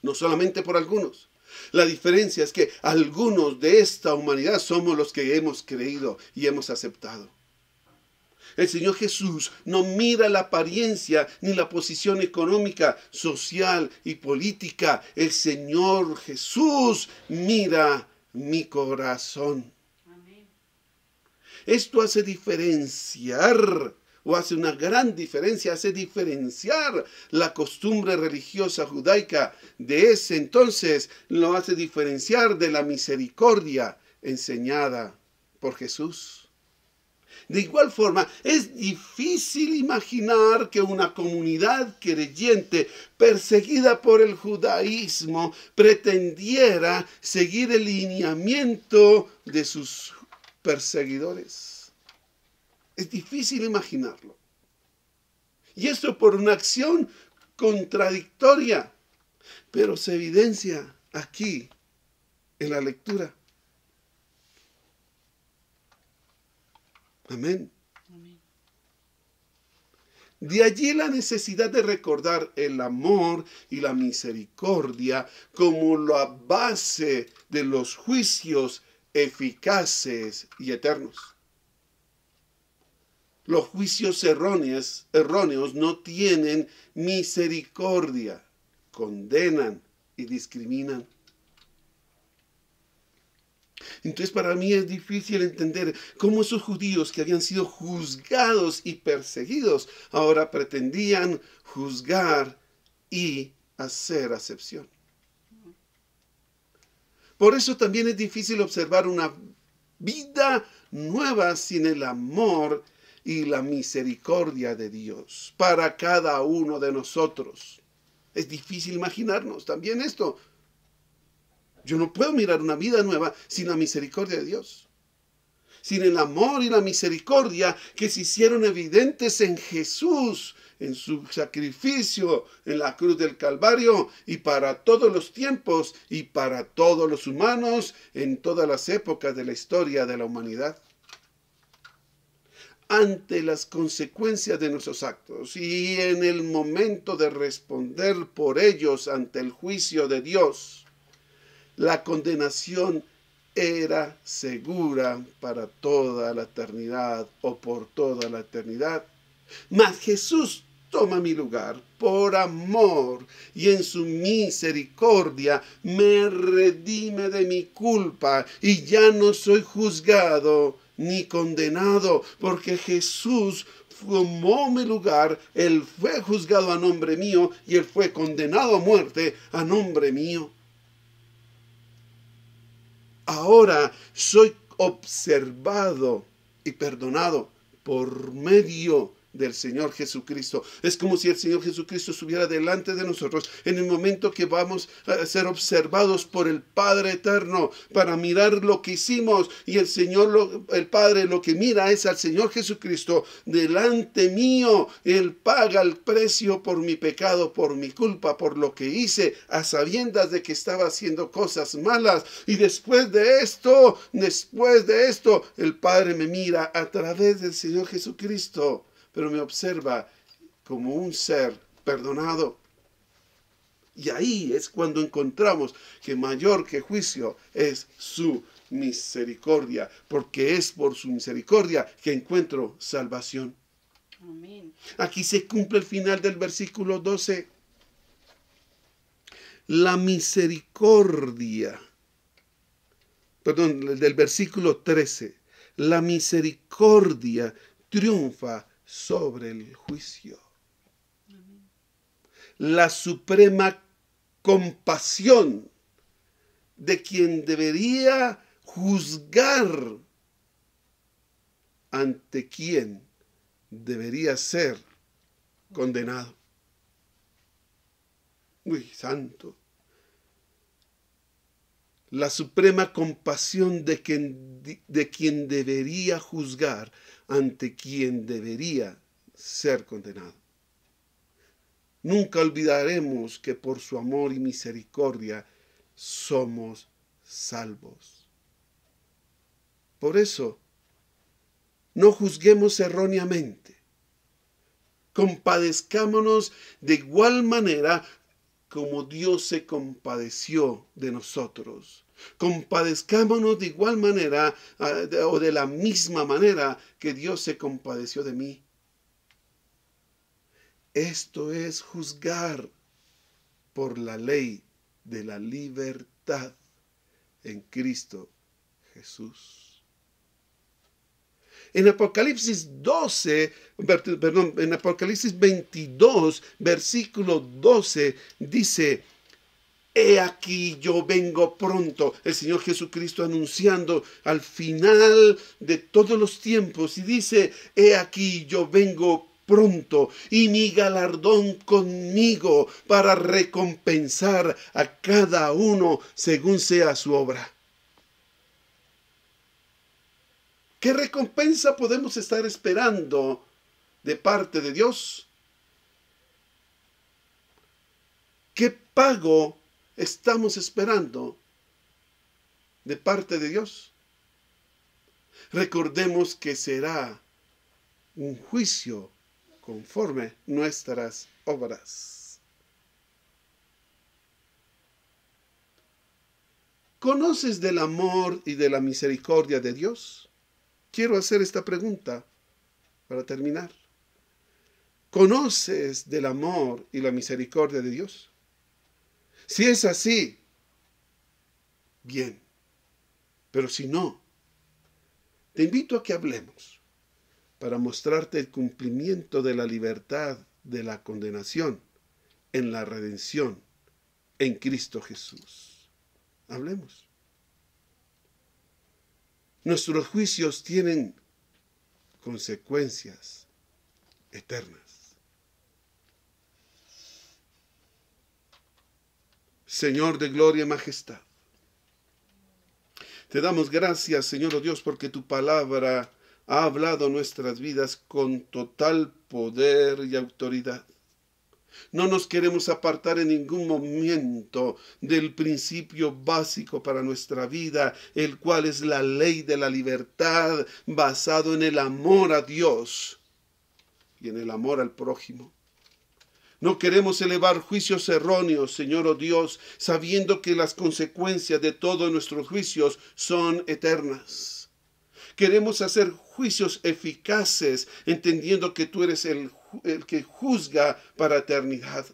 Speaker 3: no solamente por algunos. La diferencia es que algunos de esta humanidad somos los que hemos creído y hemos aceptado. El Señor Jesús no mira la apariencia ni la posición económica, social y política. El Señor Jesús mira mi corazón. Amén. Esto hace diferenciar, o hace una gran diferencia, hace diferenciar la costumbre religiosa judaica de ese entonces, lo hace diferenciar de la misericordia enseñada por Jesús. De igual forma, es difícil imaginar que una comunidad creyente perseguida por el judaísmo pretendiera seguir el lineamiento de sus perseguidores. Es difícil imaginarlo. Y esto por una acción contradictoria, pero se evidencia aquí en la lectura. Amén. Amén. De allí la necesidad de recordar el amor y la misericordia como la base de los juicios eficaces y eternos. Los juicios erróneos no tienen misericordia, condenan y discriminan. Entonces para mí es difícil entender cómo esos judíos que habían sido juzgados y perseguidos ahora pretendían juzgar y hacer acepción. Por eso también es difícil observar una vida nueva sin el amor y la misericordia de Dios para cada uno de nosotros. Es difícil imaginarnos también esto. Yo no puedo mirar una vida nueva sin la misericordia de Dios. Sin el amor y la misericordia que se hicieron evidentes en Jesús, en su sacrificio en la cruz del Calvario, y para todos los tiempos y para todos los humanos en todas las épocas de la historia de la humanidad. Ante las consecuencias de nuestros actos y en el momento de responder por ellos ante el juicio de Dios, la condenación era segura para toda la eternidad o por toda la eternidad. Mas Jesús toma mi lugar por amor y en su misericordia me redime de mi culpa y ya no soy juzgado ni condenado, porque Jesús tomó mi lugar. Él fue juzgado a nombre mío y él fue condenado a muerte a nombre mío. ahora soy observado y perdonado por medio del Señor Jesucristo. Es como si el Señor Jesucristo estuviera delante de nosotros en el momento que vamos a ser observados por el Padre Eterno para mirar lo que hicimos, y el Señor, el Padre, lo que mira es al Señor Jesucristo delante mío. Él paga el precio por mi pecado, por mi culpa, por lo que hice a sabiendas de que estaba haciendo cosas malas. Y después de esto, el Padre me mira a través del Señor Jesucristo, pero me observa como un ser perdonado. Y ahí es cuando encontramos que mayor que juicio es su misericordia, porque es por su misericordia que encuentro salvación.
Speaker 1: Amén.
Speaker 3: Aquí se cumple el final del versículo 12. La misericordia, del versículo 13. La misericordia triunfa sobre el juicio.
Speaker 1: Amén.
Speaker 3: La suprema compasión de quien debería juzgar, ante quien debería ser condenado. Uy, santo. La suprema compasión de quien debería juzgar, ante quien debería ser condenado. Nunca olvidaremos que por su amor y misericordia somos salvos. Por eso, no juzguemos erróneamente. Compadezcámonos de igual manera como Dios se compadeció de nosotros. Compadezcámonos de igual manera o de la misma manera que Dios se compadeció de mí. Esto es juzgar por la ley de la libertad en Cristo Jesús. En Apocalipsis 22, versículo 12, dice: he aquí yo vengo pronto. El Señor Jesucristo anunciando al final de todos los tiempos, y dice: he aquí yo vengo pronto, y mi galardón conmigo, para recompensar a cada uno según sea su obra. ¿Qué recompensa podemos estar esperando de parte de Dios? ¿Qué pago estamos esperando de parte de Dios? Recordemos que será un juicio conforme nuestras obras. ¿Conoces del amor y de la misericordia de Dios? Quiero hacer esta pregunta para terminar. ¿Conoces del amor y la misericordia de Dios? Si es así, bien. Pero si no, te invito a que hablemos para mostrarte el cumplimiento de la libertad de la condenación en la redención en Cristo Jesús. Hablemos. Nuestros juicios tienen consecuencias eternas. Señor de gloria y majestad, te damos gracias, Señor Dios, porque tu palabra ha hablado nuestras vidas con total poder y autoridad. No nos queremos apartar en ningún momento del principio básico para nuestra vida, el cual es la ley de la libertad, basado en el amor a Dios y en el amor al prójimo. No queremos elevar juicios erróneos, Señor oh Dios, sabiendo que las consecuencias de todos nuestros juicios son eternas. Queremos hacer juicios eficaces, entendiendo que tú eres el que juzga para eternidad.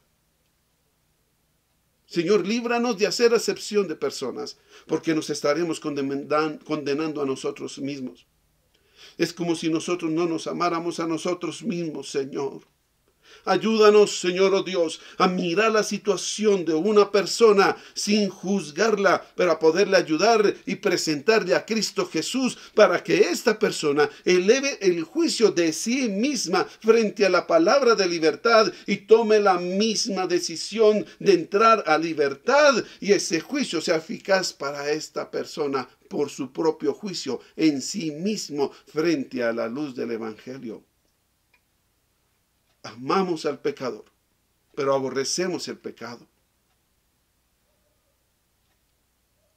Speaker 3: Señor, líbranos de hacer acepción de personas, porque nos estaremos condenando a nosotros mismos. Es como si nosotros no nos amáramos a nosotros mismos, Señor. Ayúdanos, Señor, oh Dios, a mirar la situación de una persona sin juzgarla, para poderle ayudar y presentarle a Cristo Jesús, para que esta persona eleve el juicio de sí misma frente a la palabra de libertad y tome la misma decisión de entrar a libertad, y ese juicio sea eficaz para esta persona por su propio juicio en sí mismo frente a la luz del Evangelio. Amamos al pecador, pero aborrecemos el pecado.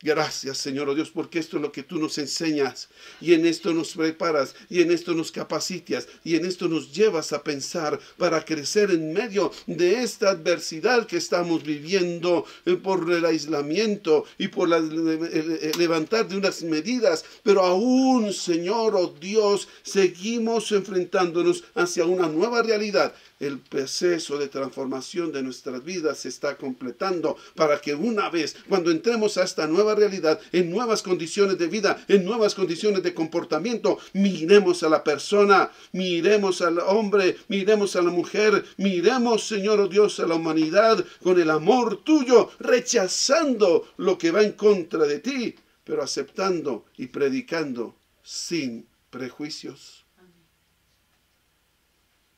Speaker 3: Gracias, Señor, oh Dios, porque esto es lo que tú nos enseñas, y en esto nos preparas, y en esto nos capacitas, y en esto nos llevas a pensar para crecer en medio de esta adversidad que estamos viviendo por el aislamiento y por el levantar de unas medidas. Pero aún, Señor, oh Dios, seguimos enfrentándonos hacia una nueva realidad. El proceso de transformación de nuestras vidas se está completando, para que una vez, cuando entremos a esta nueva realidad, en nuevas condiciones de vida, en nuevas condiciones de comportamiento, miremos a la persona, miremos al hombre, miremos a la mujer, miremos, Señor, oh Dios, a la humanidad con el amor tuyo, rechazando lo que va en contra de ti, pero aceptando y predicando sin prejuicios.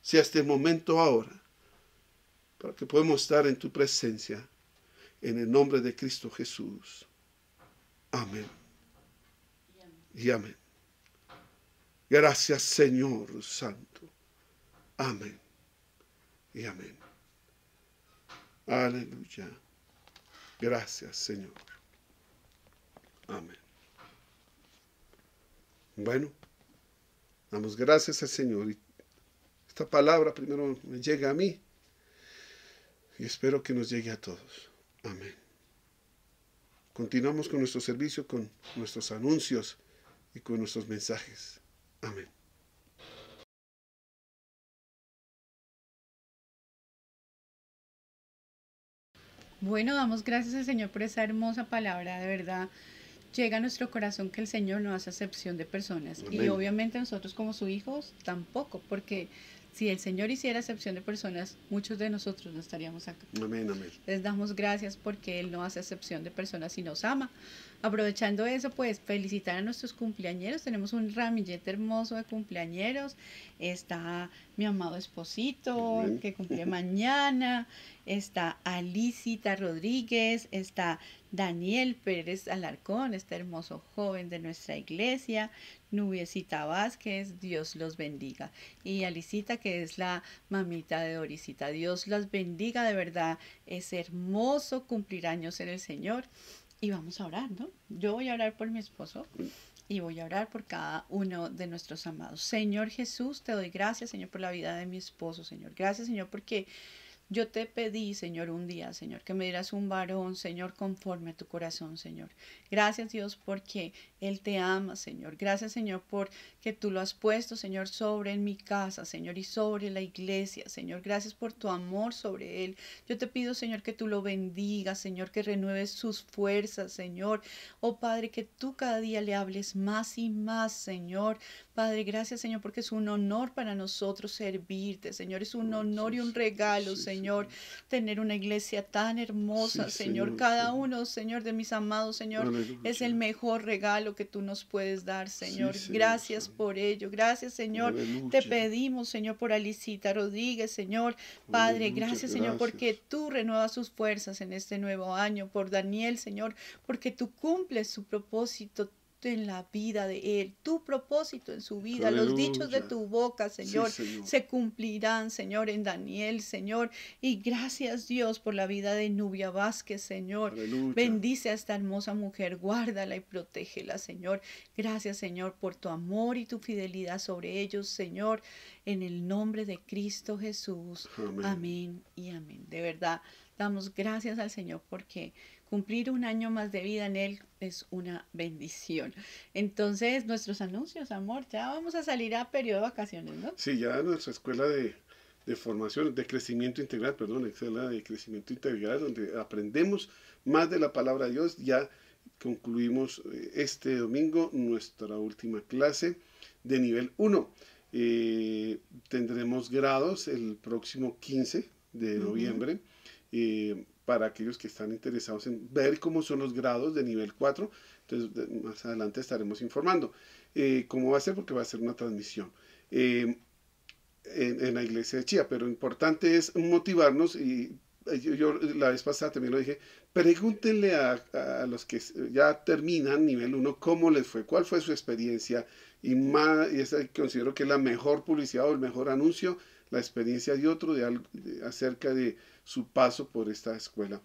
Speaker 3: Sea este momento ahora, para que podamos estar en tu presencia, en el nombre de Cristo Jesús. Amén. Y amén. Gracias, Señor Santo. Amén. Y amén. Aleluya. Gracias, Señor. Amén. Bueno, damos gracias al Señor. Y esta palabra primero me llega a mí, y espero que nos llegue a todos. Amén. Continuamos con nuestro servicio, con nuestros anuncios y con nuestros mensajes. Amén.
Speaker 1: Bueno, damos gracias al Señor por esa hermosa palabra, de verdad. Llega a nuestro corazón que el Señor no hace acepción de personas.
Speaker 3: Amén.
Speaker 1: Y obviamente nosotros como sus hijos tampoco, porque si el Señor hiciera acepción de personas, muchos de nosotros no estaríamos acá.
Speaker 3: Amén, amén.
Speaker 1: Les damos gracias porque Él no hace acepción de personas y nos ama. Aprovechando eso, pues felicitar a nuestros cumpleañeros. Tenemos un ramillete hermoso de cumpleañeros. Está mi amado esposito,
Speaker 3: Amén.
Speaker 1: que cumple mañana. Está Alicita Rodríguez. Está Daniel Pérez Alarcón, este hermoso joven de nuestra iglesia. Nubiecita Vázquez, Dios los bendiga. Y Alicita, que es la mamita de Dorisita. Dios las bendiga, de verdad. Es hermoso cumplir años en el Señor. Y vamos a orar, ¿no? Yo voy a orar por mi esposo y voy a orar por cada uno de nuestros amados. Señor Jesús, te doy gracias, Señor, por la vida de mi esposo, Señor. Gracias, Señor, porque yo te pedí, Señor, un día, Señor, que me dieras un varón, Señor, conforme a tu corazón, Señor. Gracias, Dios, porque Él te ama, Señor. Gracias, Señor, porque tú lo has puesto, Señor, sobre mi casa, Señor, y sobre la iglesia, Señor. Gracias por tu amor sobre Él. Yo te pido, Señor, que tú lo bendigas, Señor, que renueves sus fuerzas, Señor. Oh, Padre, que tú cada día le hables más y más, Señor. Padre, gracias, Señor, porque es un honor para nosotros servirte, Señor. Es un honor y un regalo, Señor, tener una iglesia tan hermosa, Señor. Cada uno, Señor, de mis amados, Señor,
Speaker 3: Aleluya.
Speaker 1: es el mejor regalo que tú nos puedes dar, Señor.
Speaker 3: Sí, Señor,
Speaker 1: Gracias
Speaker 3: Señor.
Speaker 1: por ello. Gracias, Señor.
Speaker 3: Aleluya.
Speaker 1: Te pedimos, Señor, por Alicita Rodríguez, Señor. Padre,
Speaker 3: Aleluya,
Speaker 1: gracias, Señor,
Speaker 3: gracias.
Speaker 1: porque tú renuevas sus fuerzas en este nuevo año. Por Daniel, Señor, porque tú cumples su propósito en la vida de él, tu propósito en su vida.
Speaker 3: Aleluya.
Speaker 1: Los dichos de tu boca, Señor,
Speaker 3: Sí, Señor.
Speaker 1: se cumplirán, Señor, en Daniel, Señor. Y gracias, Dios, por la vida de Nubia Vázquez, Señor.
Speaker 3: Aleluya.
Speaker 1: Bendice a esta hermosa mujer, guárdala y protégela, Señor. Gracias, Señor, por tu amor y tu fidelidad sobre ellos, Señor, en el nombre de Cristo Jesús.
Speaker 3: Amén.
Speaker 1: Amén y amén. De verdad, damos gracias al Señor porque cumplir un año más de vida en Él es una bendición. Entonces, nuestros anuncios, amor, ya vamos a salir a periodo de vacaciones, ¿no?
Speaker 3: Sí, ya nuestra escuela de formación, de crecimiento integral, perdón, escuela de crecimiento integral, donde aprendemos más de la palabra de Dios. Ya concluimos este domingo nuestra última clase de nivel 1. Tendremos grados el próximo 15 de noviembre. Para aquellos que están interesados en ver cómo son los grados de nivel 4. Entonces, más adelante estaremos informando cómo va a ser, porque va a ser una transmisión en la iglesia de Chía. Pero importante es motivarnos, y yo la vez pasada también lo dije, pregúntenle a los que ya terminan nivel 1 cómo les fue, cuál fue su experiencia, y esa considero que es la mejor publicidad o el mejor anuncio, la experiencia de otro acerca de su paso por esta escuela.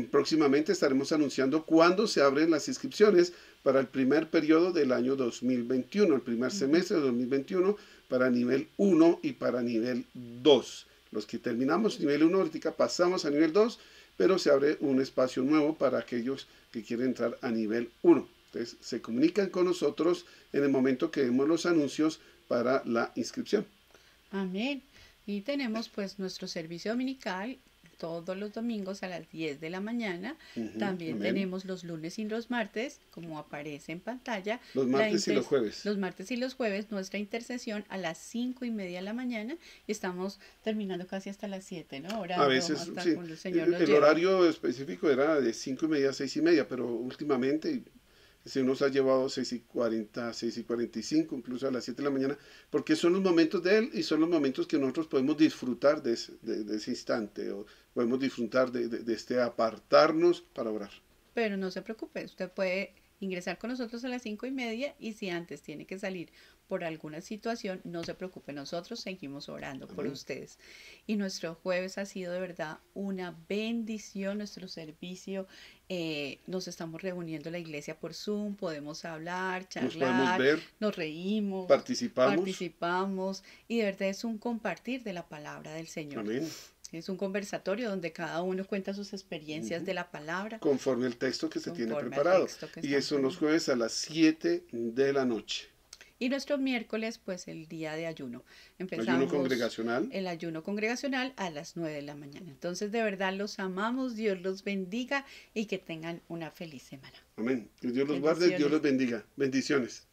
Speaker 3: Próximamente estaremos anunciando cuándo se abren las inscripciones para el primer periodo del año 2021, el primer semestre de 2021 para nivel 1 y para nivel 2. Los que terminamos nivel 1 ahorita pasamos a nivel 2, pero se abre un espacio nuevo para aquellos que quieren entrar a nivel 1. Entonces se comunican con nosotros en el momento que demos los anuncios para la inscripción.
Speaker 1: Amén. Y tenemos pues nuestro servicio dominical todos los domingos a las 10 de la mañana. También
Speaker 3: amén.
Speaker 1: tenemos los lunes y los martes, como aparece en pantalla.
Speaker 3: Los martes y los jueves.
Speaker 1: Los martes y los jueves, nuestra intercesión a las 5:30 de la mañana. Y estamos terminando casi hasta las 7, ¿no? Orando
Speaker 3: A veces,
Speaker 1: hasta
Speaker 3: sí.
Speaker 1: cuando el Señor nos
Speaker 3: El
Speaker 1: lleve.
Speaker 3: horario específico era de 5:30 a 6:30, pero últimamente se nos ha llevado 6:40, 6:45, incluso a las 7 de la mañana, porque son los momentos de Él y son los momentos que nosotros podemos disfrutar de ese instante, o podemos disfrutar de este apartarnos para orar.
Speaker 1: Pero no se preocupe, usted puede ingresar con nosotros a las 5:30, y si antes tiene que salir por alguna situación, no se preocupe, nosotros seguimos orando por ustedes. Y nuestro jueves ha sido de verdad una bendición, nuestro servicio. Nos estamos reuniendo en la iglesia por Zoom, podemos hablar,
Speaker 3: Nos podemos
Speaker 1: charlar,
Speaker 3: ver,
Speaker 1: nos reímos,
Speaker 3: participamos.
Speaker 1: y de verdad es un compartir de la palabra del Señor.
Speaker 3: Amén.
Speaker 1: Es un conversatorio donde cada uno cuenta sus experiencias de la palabra.
Speaker 3: Conforme el texto que se tiene
Speaker 1: Conforme al
Speaker 3: preparado.
Speaker 1: texto que
Speaker 3: Y
Speaker 1: está
Speaker 3: eso los
Speaker 1: preparado.
Speaker 3: jueves a las 7 de la noche.
Speaker 1: Y nuestro miércoles, pues el día de ayuno. Empezamos
Speaker 3: Ayuno congregacional.
Speaker 1: el ayuno congregacional a las 9 de la mañana. Entonces, de verdad, los amamos, Dios los bendiga y que tengan una feliz semana.
Speaker 3: Amén. Que Dios los guarde, Dios los bendiga. Bendiciones.